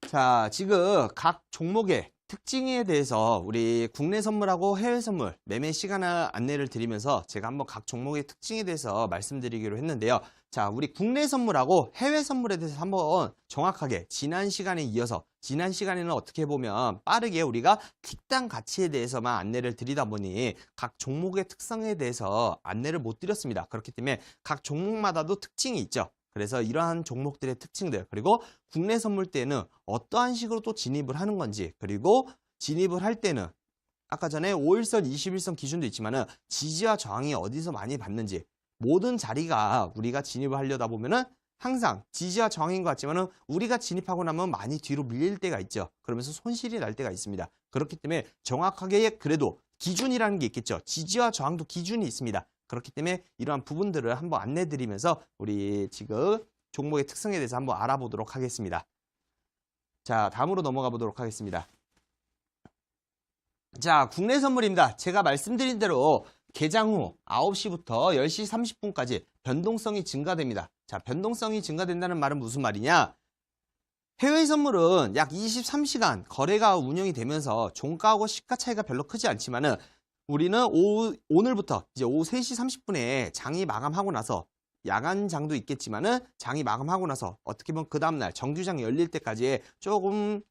자, 지금 각 종목의 특징에 대해서 우리 국내 선물하고 해외 선물 매매 시간을 안내를 드리면서 제가 한번 각 종목의 특징에 대해서 말씀드리기로 했는데요. 자, 우리 국내 선물하고 해외 선물에 대해서 한번 정확하게 지난 시간에 이어서 지난 시간에는 어떻게 보면 빠르게 우리가 틱당 가치에 대해서만 안내를 드리다 보니 각 종목의 특성에 대해서 안내를 못 드렸습니다. 그렇기 때문에 각 종목마다도 특징이 있죠. 그래서 이러한 종목들의 특징들, 그리고 국내 선물 때는 어떠한 식으로 또 진입을 하는 건지, 그리고 진입을 할 때는 아까 전에 5일선, 21선 기준도 있지만은 지지와 저항이 어디서 많이 받는지, 모든 자리가 우리가 진입을 하려다 보면은 항상 지지와 저항인 것 같지만은 우리가 진입하고 나면 많이 뒤로 밀릴 때가 있죠. 그러면서 손실이 날 때가 있습니다. 그렇기 때문에 정확하게 그래도 기준이라는 게 있겠죠. 지지와 저항도 기준이 있습니다. 그렇기 때문에 이러한 부분들을 한번 안내드리면서 우리 지금 종목의 특성에 대해서 한번 알아보도록 하겠습니다. 자, 다음으로 넘어가 보도록 하겠습니다. 자, 국내 선물입니다. 제가 말씀드린 대로 개장 후 9시부터 10시 30분까지 변동성이 증가됩니다. 자, 변동성이 증가된다는 말은 무슨 말이냐? 해외 선물은 약 23시간 거래가 운영이 되면서 종가하고 시가 차이가 별로 크지 않지만은 우리는 오늘부터 이제 오후 3시 30분에 장이 마감하고 나서 야간장도 있겠지만은 장이 마감하고 나서 어떻게 보면 그 다음날 정규장이 열릴 때까지 조금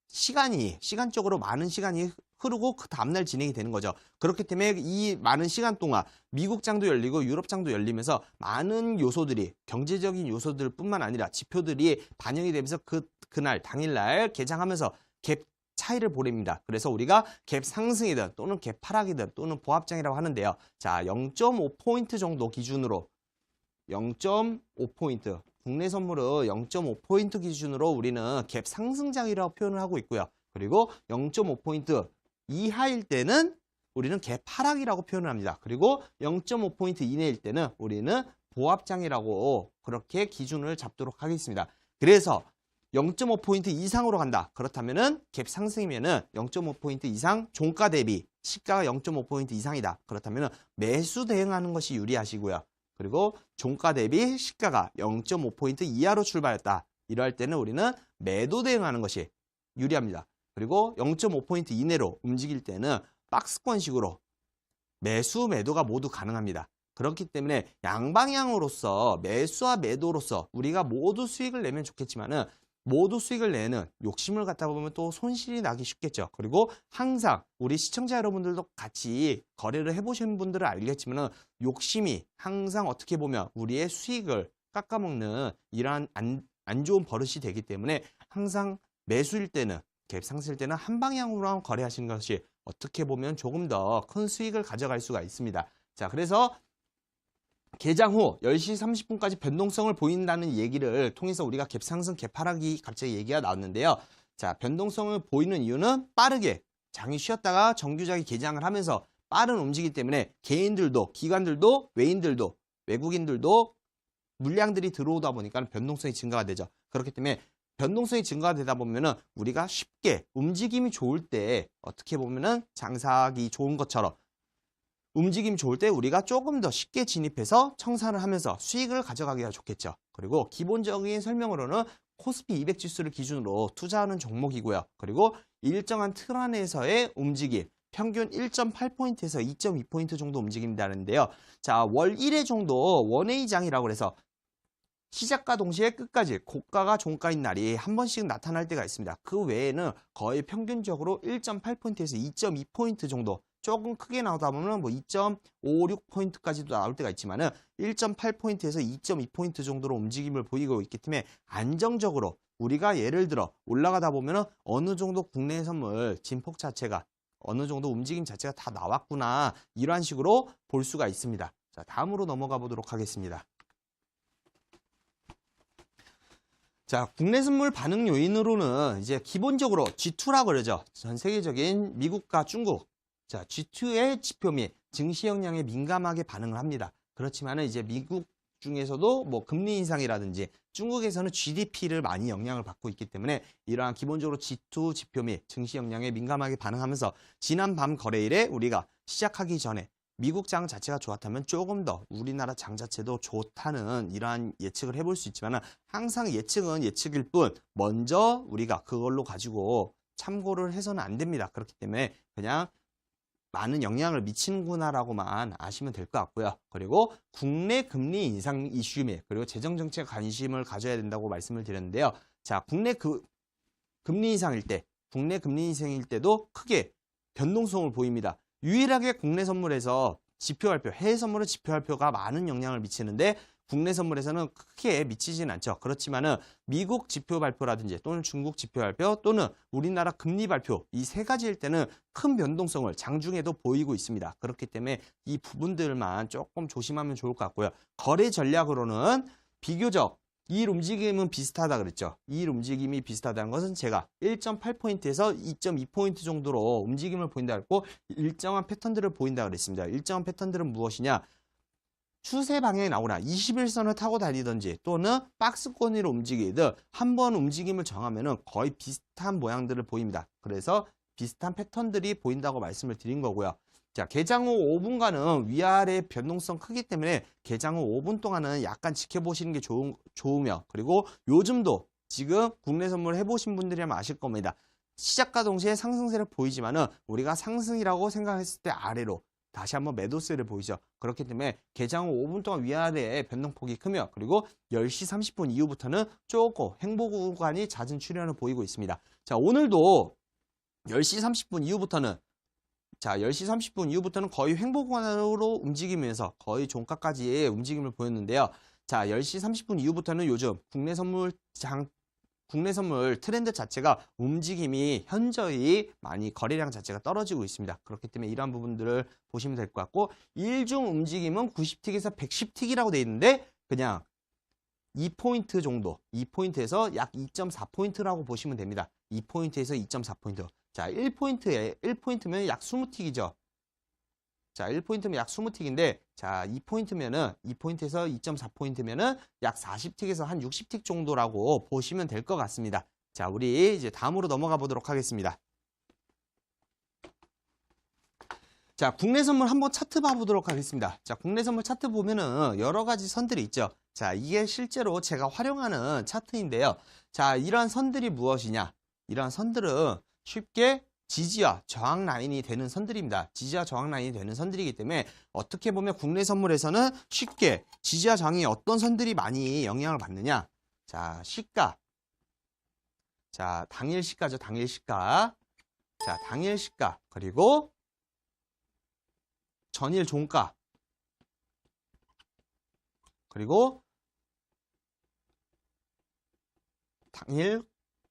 시간적으로 많은 시간이 흐르고 그 다음날 진행이 되는 거죠. 그렇기 때문에 이 많은 시간 동안 미국장도 열리고 유럽장도 열리면서 많은 요소들이 경제적인 요소들 뿐만 아니라 지표들이 반영이 되면서 그날 당일날 개장하면서 갭 차이를 보냅니다. 그래서 우리가 갭 상승이든 또는 갭 하락이든 또는 보합장이라고 하는데요. 자, 0.5포인트 정도 기준으로 0.5포인트 국내 선물은 0.5포인트 기준으로 우리는 갭 상승장이라고 표현을 하고 있고요. 그리고 0.5포인트 이하일 때는 우리는 갭 하락이라고 표현을 합니다. 그리고 0.5포인트 이내일 때는 우리는 보합장이라고 그렇게 기준을 잡도록 하겠습니다. 그래서 0.5포인트 이상으로 간다. 그렇다면은 갭 상승이면은 0.5포인트 이상 종가 대비 시가가 0.5포인트 이상이다. 그렇다면은 매수 대응하는 것이 유리하시고요. 그리고 종가 대비 시가가 0.5포인트 이하로 출발했다. 이럴 때는 우리는 매도 대응하는 것이 유리합니다. 그리고 0.5포인트 이내로 움직일 때는 박스권식으로 매수, 매도가 모두 가능합니다. 그렇기 때문에 양방향으로서 매수와 매도로서 우리가 모두 수익을 내면 좋겠지만은 모두 수익을 내는 욕심을 갖다 보면 또 손실이 나기 쉽겠죠. 그리고 항상 우리 시청자 여러분들도 같이 거래를 해보신 분들은 알겠지만 욕심이 항상 어떻게 보면 우리의 수익을 깎아먹는 이러한 안 좋은 버릇이 되기 때문에 항상 매수일 때는 갭 상승일 때는 한 방향으로만 거래하시는 것이 어떻게 보면 조금 더 큰 수익을 가져갈 수가 있습니다. 자, 그래서 개장 후 10시 30분까지 변동성을 보인다는 얘기를 통해서 우리가 갭 상승, 갭 하락이 갑자기 얘기가 나왔는데요. 자, 변동성을 보이는 이유는 빠르게 장이 쉬었다가 정규장이 개장을 하면서 빠른 움직이기 때문에 개인들도, 기관들도, 외인들도, 외국인들도 물량들이 들어오다 보니까 변동성이 증가가 되죠. 그렇기 때문에 변동성이 증가되다 보면은 우리가 쉽게 움직임이 좋을 때 어떻게 보면은 장사하기 좋은 것처럼 움직임 좋을 때 우리가 조금 더 쉽게 진입해서 청산을 하면서 수익을 가져가기가 좋겠죠. 그리고 기본적인 설명으로는 코스피 200 지수를 기준으로 투자하는 종목이고요. 그리고 일정한 틀 안에서의 움직임, 평균 1.8포인트에서 2.2포인트 정도 움직인다는데요. 자, 월 1회 정도 원웨이장이라고 해서 시작과 동시에 끝까지 고가가 종가인 날이 한 번씩 나타날 때가 있습니다. 그 외에는 거의 평균적으로 1.8포인트에서 2.2포인트 정도 조금 크게 나오다 보면 뭐 2.56포인트까지도 나올 때가 있지만은 1.8포인트에서 2.2포인트 정도로 움직임을 보이고 있기 때문에 안정적으로 우리가 예를 들어 올라가다 보면은 어느 정도 국내 선물 진폭 자체가 어느 정도 움직임 자체가 다 나왔구나 이러한 식으로 볼 수가 있습니다. 자, 다음으로 넘어가 보도록 하겠습니다. 자, 국내 선물 반응 요인으로는 이제 기본적으로 G2라고 그러죠. 전 세계적인 미국과 중국. 자, G2의 지표 및 증시 역량에 민감하게 반응을 합니다. 그렇지만은 이제 미국 중에서도 뭐 금리 인상이라든지 중국에서는 GDP를 많이 영향을 받고 있기 때문에 이러한 기본적으로 G2 지표 및 증시 역량에 민감하게 반응하면서 지난 밤 거래일에 우리가 시작하기 전에 미국 장 자체가 좋았다면 조금 더 우리나라 장 자체도 좋다는 이러한 예측을 해볼 수 있지만 항상 예측은 예측일 뿐 먼저 우리가 그걸로 가지고 참고를 해서는 안 됩니다. 그렇기 때문에 그냥 많은 영향을 미치는구나라고만 아시면 될 것 같고요. 그리고 국내 금리 인상 이슈 및 그리고 재정 정책에 관심을 가져야 된다고 말씀을 드렸는데요. 자, 국내 금리 인상일 때, 국내 금리 인상일 때도 크게 변동성을 보입니다. 유일하게 국내 선물에서 지표 발표, 해외 선물은 지표 발표가 많은 영향을 미치는데 국내 선물에서는 크게 미치진 않죠. 그렇지만은 미국 지표 발표라든지 또는 중국 지표 발표 또는 우리나라 금리 발표 이 세 가지일 때는 큰 변동성을 장중에도 보이고 있습니다. 그렇기 때문에 이 부분들만 조금 조심하면 좋을 것 같고요. 거래 전략으로는 비교적 이일 움직임은 비슷하다 그랬죠. 이일 움직임이 비슷하다는 것은 제가 1.8포인트에서 2.2포인트 정도로 움직임을 보인다 그랬고 일정한 패턴들을 보인다 그랬습니다. 일정한 패턴들은 무엇이냐? 추세 방향이 나오나 21선을 타고 다니든지 또는 박스권으로 움직이듯 한번 움직임을 정하면은 거의 비슷한 모양들을 보입니다. 그래서 비슷한 패턴들이 보인다고 말씀을 드린 거고요. 자, 개장 후 5분간은 위아래 변동성 크기 때문에 개장 후 5분 동안은 약간 지켜보시는 게 좋으며 그리고 요즘도 지금 국내 선물 해보신 분들이라면 아실 겁니다. 시작과 동시에 상승세를 보이지만은 우리가 상승이라고 생각했을 때 아래로 다시 한번 매도세를 보이죠. 그렇기 때문에 개장 후 5분 동안 위아래의 변동폭이 크며 그리고 10시 30분 이후부터는 조금 행보 구간이 잦은 출현을 보이고 있습니다. 자, 오늘도 10시 30분 이후부터는 자, 10시 30분 이후부터는 거의 횡보 구간으로 움직이면서 거의 종가까지의 움직임을 보였는데요. 자, 10시 30분 이후부터는 요즘 국내 선물 트렌드 자체가 움직임이 현저히 많이 거래량 자체가 떨어지고 있습니다. 그렇기 때문에 이러한 부분들을 보시면 될 것 같고 일중 움직임은 90틱에서 110틱이라고 되어 있는데 그냥 2포인트 정도, 2포인트에서 약 2.4포인트라고 보시면 됩니다. 2포인트에서 2.4포인트. 자, 1포인트면 약 20틱이죠. 자, 1포인트면 약 20틱인데, 자, 2포인트면은, 2포인트에서 2.4포인트면은 약 40틱에서 한 60틱 정도라고 보시면 될 것 같습니다. 자, 우리 이제 다음으로 넘어가 보도록 하겠습니다. 자, 국내 선물 한번 차트 봐보도록 하겠습니다. 자, 국내 선물 차트 보면은 여러 가지 선들이 있죠. 자, 이게 실제로 제가 활용하는 차트인데요. 자, 이러한 선들이 무엇이냐? 이러한 선들은 쉽게 지지와 저항 라인이 되는 선들입니다. 지지와 저항 라인이 되는 선들이기 때문에 어떻게 보면 국내 선물에서는 쉽게 지지와 저항이 어떤 선들이 많이 영향을 받느냐? 자, 시가. 자, 당일 시가죠. 당일 시가. 자, 당일 시가. 그리고 전일 종가. 그리고 당일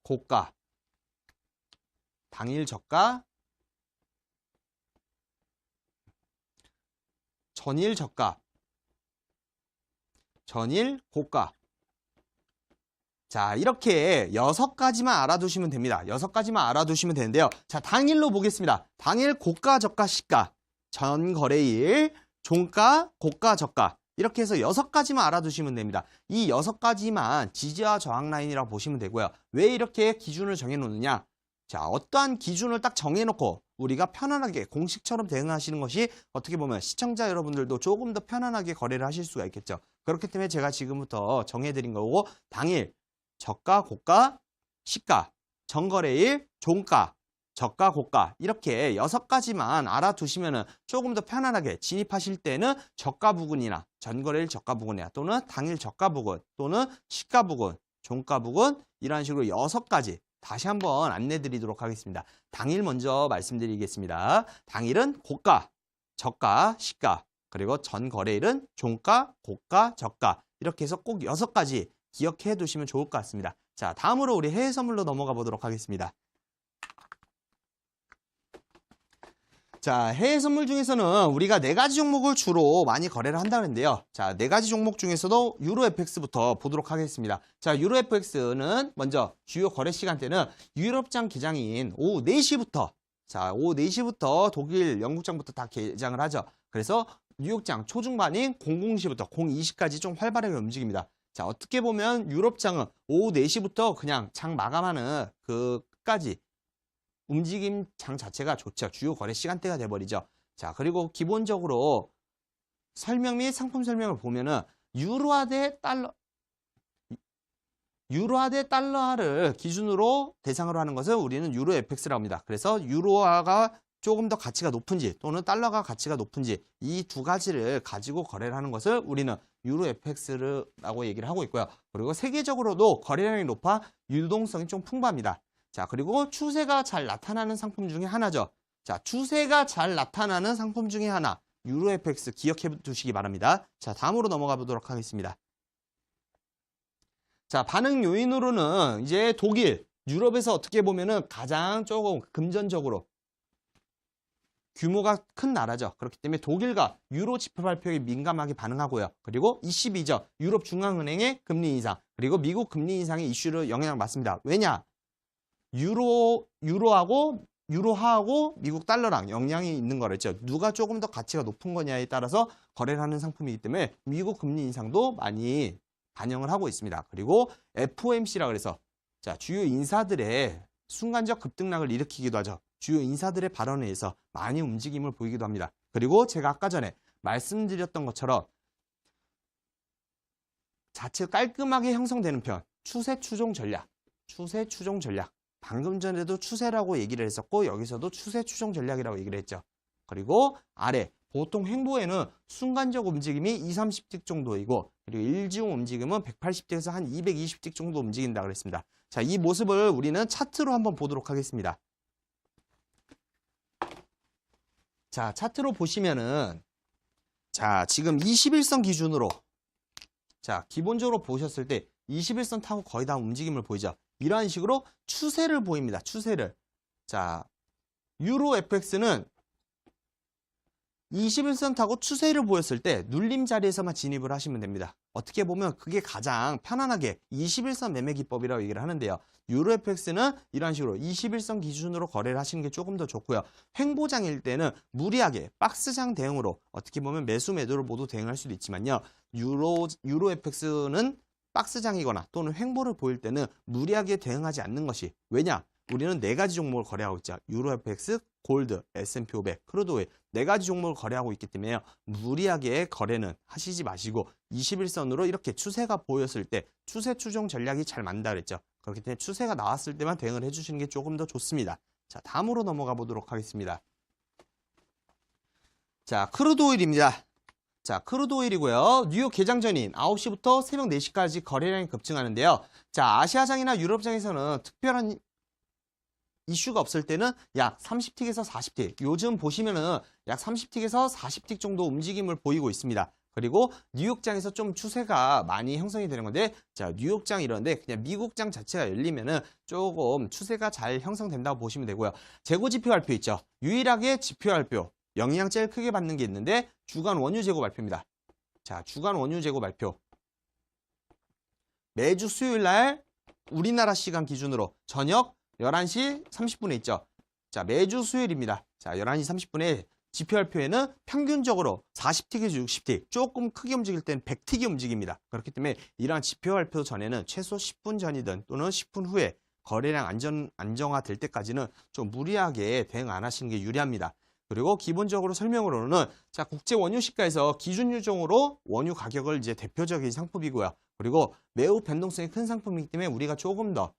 고가. 당일 저가, 전일 저가, 전일 고가. 자, 이렇게 6가지만 알아두시면 됩니다. 6가지만 알아두시면 되는데요. 자, 당일로 보겠습니다. 당일 고가, 저가, 시가, 전 거래일, 종가, 고가, 저가. 이렇게 해서 6가지만 알아두시면 됩니다. 이 6가지만 지지와 저항 라인이라고 보시면 되고요. 왜 이렇게 기준을 정해놓느냐? 자, 어떠한 기준을 딱 정해놓고 우리가 편안하게 공식처럼 대응하시는 것이 어떻게 보면 시청자 여러분들도 조금 더 편안하게 거래를 하실 수가 있겠죠. 그렇기 때문에 제가 지금부터 정해드린 거고 당일, 저가, 고가, 시가, 전거래일, 종가, 저가, 고가 이렇게 6가지만 알아두시면 조금 더 편안하게 진입하실 때는 저가 부근이나 전거래일 저가 부근이나 또는 당일 저가 부근 또는 시가 부근, 종가 부근 이런 식으로 6가지 다시 한번 안내 드리도록 하겠습니다. 당일 먼저 말씀드리겠습니다. 당일은 고가, 저가, 시가, 그리고 전 거래일은 종가, 고가, 저가 이렇게 해서 꼭 6가지 기억해 두시면 좋을 것 같습니다. 자, 다음으로 우리 해외 선물로 넘어가 보도록 하겠습니다. 자, 해외 선물 중에서는 우리가 4가지 종목을 주로 많이 거래를 한다는데요. 자, 4가지 종목 중에서도 유로 FX부터 보도록 하겠습니다. 자, 유로 FX는 먼저 주요 거래 시간대는 유럽장 개장인 오후 4시부터 자, 오후 4시부터 독일, 영국장부터 다 개장을 하죠. 그래서 뉴욕장 초중반인 00시부터 02시까지 좀 활발하게 움직입니다. 자, 어떻게 보면 유럽장은 오후 4시부터 그냥 장 마감하는 그 끝까지 움직임 장 자체가 좋죠. 주요 거래 시간대가 돼버리죠. 자, 그리고 기본적으로 설명 및 상품 설명을 보면은 유로화 대 달러, 유로화 대 달러화를 기준으로 대상으로 하는 것을 우리는 유로 FX라고 합니다. 그래서 유로화가 조금 더 가치가 높은지 또는 달러가 가치가 높은지 이 두 가지를 가지고 거래를 하는 것을 우리는 유로 FX라고 얘기를 하고 있고요. 그리고 세계적으로도 거래량이 높아 유동성이 좀 풍부합니다. 자, 그리고 추세가 잘 나타나는 상품 중에 하나죠. 자, 추세가 잘 나타나는 상품 중에 하나 유로 FX 기억해 두시기 바랍니다. 자, 다음으로 넘어가 보도록 하겠습니다. 자, 반응 요인으로는 이제 독일, 유럽에서 어떻게 보면은 가장 조금 금전적으로 규모가 큰 나라죠. 그렇기 때문에 독일과 유로 지표 발표에 민감하게 반응하고요. 그리고 ECB죠. 유럽 중앙은행의 금리 인상, 그리고 미국 금리 인상의 이슈를 영향을 받습니다. 왜냐? 유로하고 미국 달러랑 영향이 있는 거랬죠. 누가 조금 더 가치가 높은 거냐에 따라서 거래를 하는 상품이기 때문에 미국 금리 인상도 많이 반영을 하고 있습니다. 그리고 FOMC라 그래서 자, 주요 인사들의 순간적 급등락을 일으키기도 하죠. 주요 인사들의 발언에 의해서 많이 움직임을 보이기도 합니다. 그리고 제가 아까 전에 말씀드렸던 것처럼 자체 깔끔하게 형성되는 편, 추세 추종 전략. 방금 전에도 추세라고 얘기를 했었고 여기서도 추세 추종 전략이라고 얘기를 했죠. 그리고 아래 보통 횡보에는 순간적 움직임이 20, 30틱 정도이고 그리고 일지용 움직임은 180틱에서 한 220틱 정도 움직인다 그랬습니다. 자, 이 모습을 우리는 차트로 한번 보도록 하겠습니다. 자, 차트로 보시면은 자, 지금 21선 기준으로 자, 기본적으로 보셨을 때 21선 타고 거의 다 움직임을 보이죠. 이러한 식으로 추세를 보입니다. 추세를. 자, 유로 FX는 21선 타고 추세를 보였을 때 눌림 자리에서만 진입을 하시면 됩니다. 어떻게 보면 그게 가장 편안하게 21선 매매 기법이라고 얘기를 하는데요. 유로 FX는 이런 식으로 21선 기준으로 거래를 하시는 게 조금 더 좋고요. 횡보장일 때는 무리하게 박스장 대응으로 어떻게 보면 매수 매도를 모두 대응할 수도 있지만요. 유로 FX는 박스장이거나 또는 횡보를 보일 때는 무리하게 대응하지 않는 것이 왜냐? 우리는 4가지 종목을 거래하고 있죠. 유로 FX, 골드, S&P 500, 크루드 오일 4가지 종목을 거래하고 있기 때문에 무리하게 거래는 하시지 마시고 21선으로 이렇게 추세가 보였을 때 추세 추종 전략이 잘 맞는다 그랬죠. 그렇기 때문에 추세가 나왔을 때만 대응을 해주시는 게 조금 더 좋습니다. 자, 다음으로 넘어가 보도록 하겠습니다. 자, 크루드 오일입니다. 자, 크루드 오일이고요. 뉴욕 개장 전인 9시부터 새벽 4시까지 거래량이 급증하는데요. 자, 아시아장이나 유럽장에서는 특별한 이슈가 없을 때는 약 30틱에서 40틱, 요즘 보시면은 약 30틱에서 40틱 정도 움직임을 보이고 있습니다. 그리고 뉴욕장에서 좀 추세가 많이 형성이 되는 건데, 자, 뉴욕장 이런데 그냥 미국장 자체가 열리면은 조금 추세가 잘 형성된다고 보시면 되고요. 재고 지표 발표 있죠. 유일하게 지표 발표, 영향 제일 크게 받는 게 있는데 주간 원유 재고 발표입니다. 자, 주간 원유 재고 발표. 매주 수요일 날 우리나라 시간 기준으로 저녁 11시 30분에 있죠. 자, 매주 수요일입니다. 자, 11시 30분에 지표 발표에는 평균적으로 40틱에서 60틱, 조금 크게 움직일 때는 100틱이 움직입니다. 그렇기 때문에 이러한 지표 발표 전에는 최소 10분 전이든 또는 10분 후에 거래량 안정화될 때까지는 좀 무리하게 대응 안 하시는 게 유리합니다. 그리고 기본적으로 설명으로는 자, 국제 원유 시가에서 기준 유종으로 원유 가격을 이제 대표적인 상품이고요. 그리고 매우 변동성이 큰 상품이기 때문에 우리가 조금 더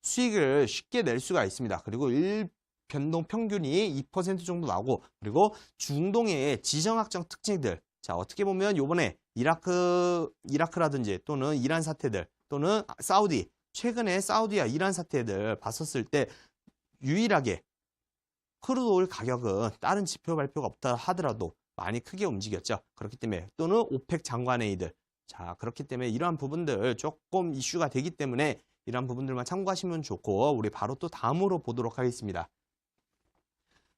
수익을 쉽게 낼 수가 있습니다. 그리고 일변동 평균이 2% 정도 나오고 그리고 중동의 지정학적 특징들 자, 어떻게 보면 요번에 이라크라든지 또는 이란 사태들 또는 사우디 최근에 사우디와 이란 사태들 봤었을 때 유일하게 크루드 오일 가격은 다른 지표 발표가 없다 하더라도 많이 크게 움직였죠. 그렇기 때문에 또는 오펙 장관회의들 자, 그렇기 때문에 이러한 부분들 조금 이슈가 되기 때문에 이런 부분들만 참고하시면 좋고 우리 바로 또 다음으로 보도록 하겠습니다.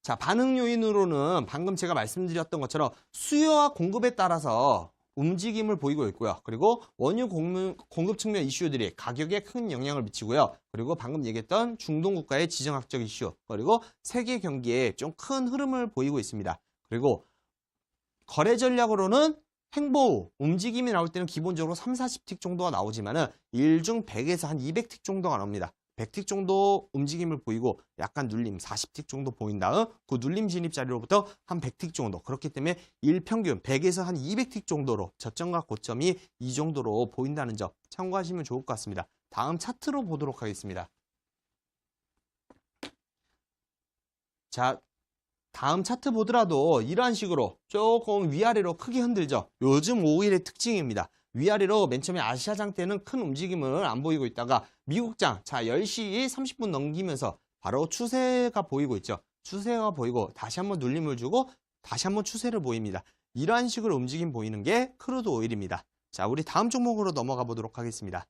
자, 반응 요인으로는 방금 제가 말씀드렸던 것처럼 수요와 공급에 따라서 움직임을 보이고 있고요. 그리고 원유 공급 측면 이슈들이 가격에 큰 영향을 미치고요. 그리고 방금 얘기했던 중동 국가의 지정학적 이슈 그리고 세계 경기에 좀 큰 흐름을 보이고 있습니다. 그리고 거래 전략으로는 횡보 움직임이 나올 때는 기본적으로 3, 40틱 정도가 나오지만은 1중 100에서 한 200틱 정도가 나옵니다. 100틱 정도 움직임을 보이고 약간 눌림 40틱 정도 보인 다음 그 눌림 진입 자리로부터 한 100틱 정도 그렇기 때문에 일평균 100에서 한 200틱 정도로 저점과 고점이 이 정도로 보인다는 점 참고하시면 좋을 것 같습니다. 다음 차트로 보도록 하겠습니다. 자, 다음 차트 보더라도 이러한 식으로 조금 위아래로 크게 흔들죠. 요즘 5일의 특징입니다. 위아래로 맨 처음에 아시아장 때는 큰 움직임을 안 보이고 있다가 미국장, 자 10시 30분 넘기면서 바로 추세가 보이고 있죠. 추세가 보이고 다시 한번 눌림을 주고 다시 한번 추세를 보입니다. 이러한 식으로 움직임 보이는 게 크루드 오일입니다. 자, 우리 다음 종목으로 넘어가 보도록 하겠습니다.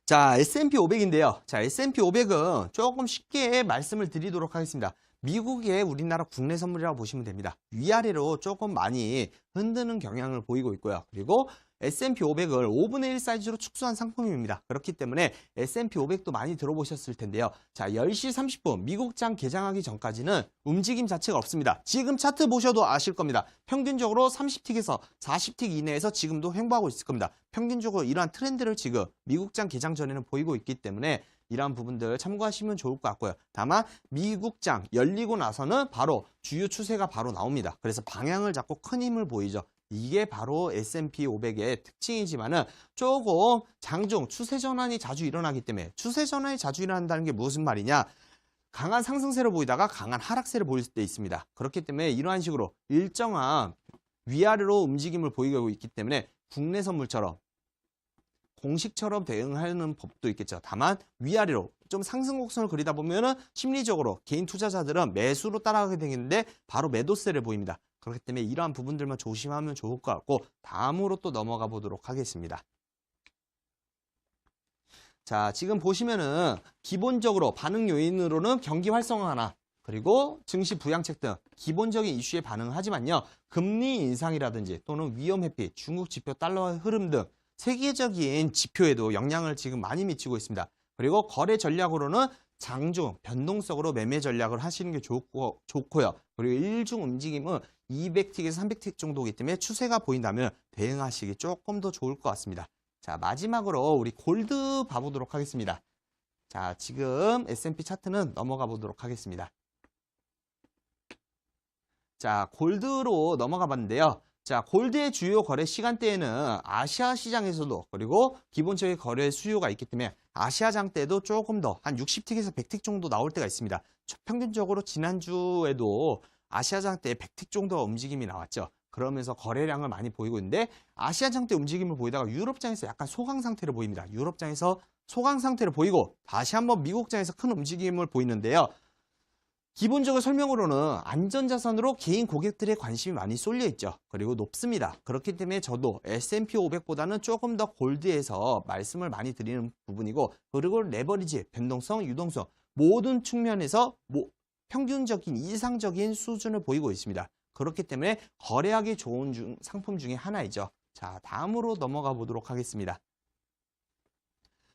자, S&P 500인데요. 자, S&P 500은 조금 쉽게 말씀을 드리도록 하겠습니다. 미국의 우리나라 국내 선물이라고 보시면 됩니다. 위아래로 조금 많이 흔드는 경향을 보이고 있고요. 그리고 S&P 500을 5분의 1 사이즈로 축소한 상품입니다. 그렇기 때문에 S&P 500도 많이 들어보셨을 텐데요. 자, 10시 30분 미국장 개장하기 전까지는 움직임 자체가 없습니다. 지금 차트 보셔도 아실 겁니다. 평균적으로 30틱에서 40틱 이내에서 지금도 횡보하고 있을 겁니다. 평균적으로 이러한 트렌드를 지금 미국장 개장 전에는 보이고 있기 때문에 이러한 부분들 참고하시면 좋을 것 같고요. 다만 미국장 열리고 나서는 바로 주요 추세가 바로 나옵니다. 그래서 방향을 잡고 큰 힘을 보이죠. 이게 바로 S&P 500의 특징이지만은 조금 장중 추세 전환이 자주 일어나기 때문에 추세 전환이 자주 일어난다는 게 무슨 말이냐? 강한 상승세를 보이다가 강한 하락세를 보일 때 있습니다. 그렇기 때문에 이러한 식으로 일정한 위아래로 움직임을 보이고 있기 때문에 국내 선물처럼 공식처럼 대응하는 법도 있겠죠. 다만 위아래로 좀 상승 곡선을 그리다 보면은 심리적으로 개인 투자자들은 매수로 따라가게 되겠는데 바로 매도세를 보입니다. 그렇기 때문에 이러한 부분들만 조심하면 좋을 것 같고 다음으로 또 넘어가 보도록 하겠습니다. 자, 지금 보시면은 기본적으로 반응 요인으로는 경기 활성화나 그리고 증시 부양책 등 기본적인 이슈에 반응하지만요. 금리 인상이라든지 또는 위험 회피, 중국 지표 달러의 흐름 등 세계적인 지표에도 영향을 지금 많이 미치고 있습니다. 그리고 거래 전략으로는 장중, 변동성으로 매매 전략을 하시는 게 좋고요. 그리고 일중 움직임은 200틱에서 300틱 정도이기 때문에 추세가 보인다면 대응하시기 조금 더 좋을 것 같습니다. 자, 마지막으로 우리 골드 봐보도록 하겠습니다. 자, 지금 S&P 차트는 넘어가 보도록 하겠습니다. 자, 골드로 넘어가 봤는데요. 자, 골드의 주요 거래 시간대에는 아시아 시장에서도 그리고 기본적인 거래 수요가 있기 때문에 아시아장 때도 조금 더 한 60틱에서 100틱 정도 나올 때가 있습니다. 평균적으로 지난주에도 아시아장 때 100틱 정도 움직임이 나왔죠. 그러면서 거래량을 많이 보이고 있는데 아시아장 때 움직임을 보이다가 유럽장에서 약간 소강 상태를 보입니다. 유럽장에서 소강 상태를 보이고 다시 한번 미국장에서 큰 움직임을 보이는데요. 기본적인 설명으로는 안전자산으로 개인 고객들의 관심이 많이 쏠려 있죠. 그리고 높습니다. 그렇기 때문에 저도 S&P 500보다는 조금 더 골드에서 말씀을 많이 드리는 부분이고 그리고 레버리지, 변동성, 유동성 모든 측면에서 평균적인 이상적인 수준을 보이고 있습니다. 그렇기 때문에 거래하기 좋은 상품 중에 하나이죠. 자, 다음으로 넘어가 보도록 하겠습니다.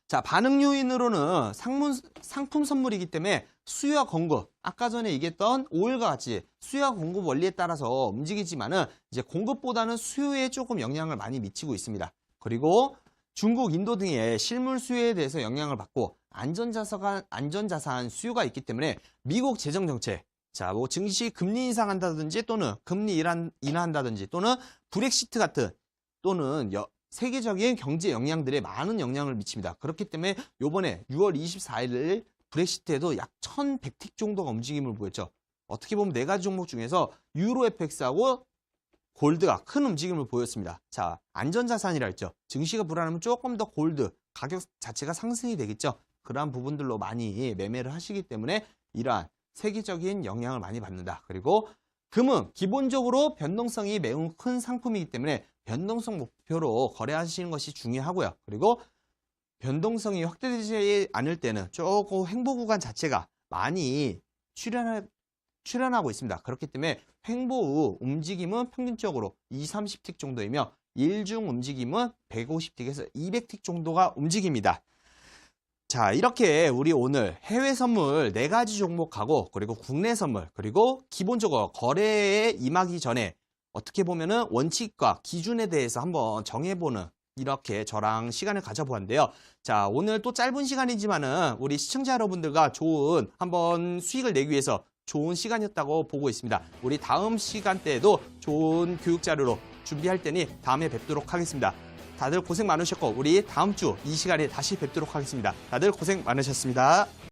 자, 반응 요인으로는 상품 선물이기 때문에 수요와 공급, 아까 전에 얘기했던 오일과 같이 수요와 공급 원리에 따라서 움직이지만은 이제 공급보다는 수요에 조금 영향을 많이 미치고 있습니다. 그리고 중국, 인도 등의 실물 수요에 대해서 영향을 받고 안전자산 수요가 있기 때문에 미국 재정정책, 자, 뭐 증시 금리 인상한다든지 또는 금리 인하한다든지 또는 브렉시트 같은 또는 세계적인 경제 영향들에 많은 영향을 미칩니다. 그렇기 때문에 요번에 6월 24일 브렉시트에도 약 1100틱 정도가 움직임을 보였죠. 어떻게 보면 4가지 종목 중에서 유로 FX하고 골드가 큰 움직임을 보였습니다. 자, 안전자산이라 했죠. 증시가 불안하면 조금 더 골드 가격 자체가 상승이 되겠죠. 그러한 부분들로 많이 매매를 하시기 때문에 이러한 세계적인 영향을 많이 받는다. 그리고 금은 기본적으로 변동성이 매우 큰 상품이기 때문에 변동성 목표로 거래하시는 것이 중요하고요. 그리고 변동성이 확대되지 않을 때는 조금 횡보 구간 자체가 많이 출현하고 있습니다. 그렇기 때문에 횡보 후 움직임은 평균적으로 20-30틱 정도이며 일중 움직임은 150틱에서 200틱 정도가 움직입니다. 자, 이렇게 우리 오늘 해외 선물 4가지 종목하고 그리고 국내 선물 그리고 기본적으로 거래에 임하기 전에 어떻게 보면은 원칙과 기준에 대해서 한번 정해보는 이렇게 저랑 시간을 가져보았는데요. 자, 오늘 또 짧은 시간이지만은 우리 시청자 여러분들과 좋은 한번 수익을 내기 위해서 좋은 시간이었다고 보고 있습니다. 우리 다음 시간대에도 좋은 교육 자료로 준비할 테니 다음에 뵙도록 하겠습니다. 다들 고생 많으셨고 우리 다음 주 이 시간에 다시 뵙도록 하겠습니다. 다들 고생 많으셨습니다.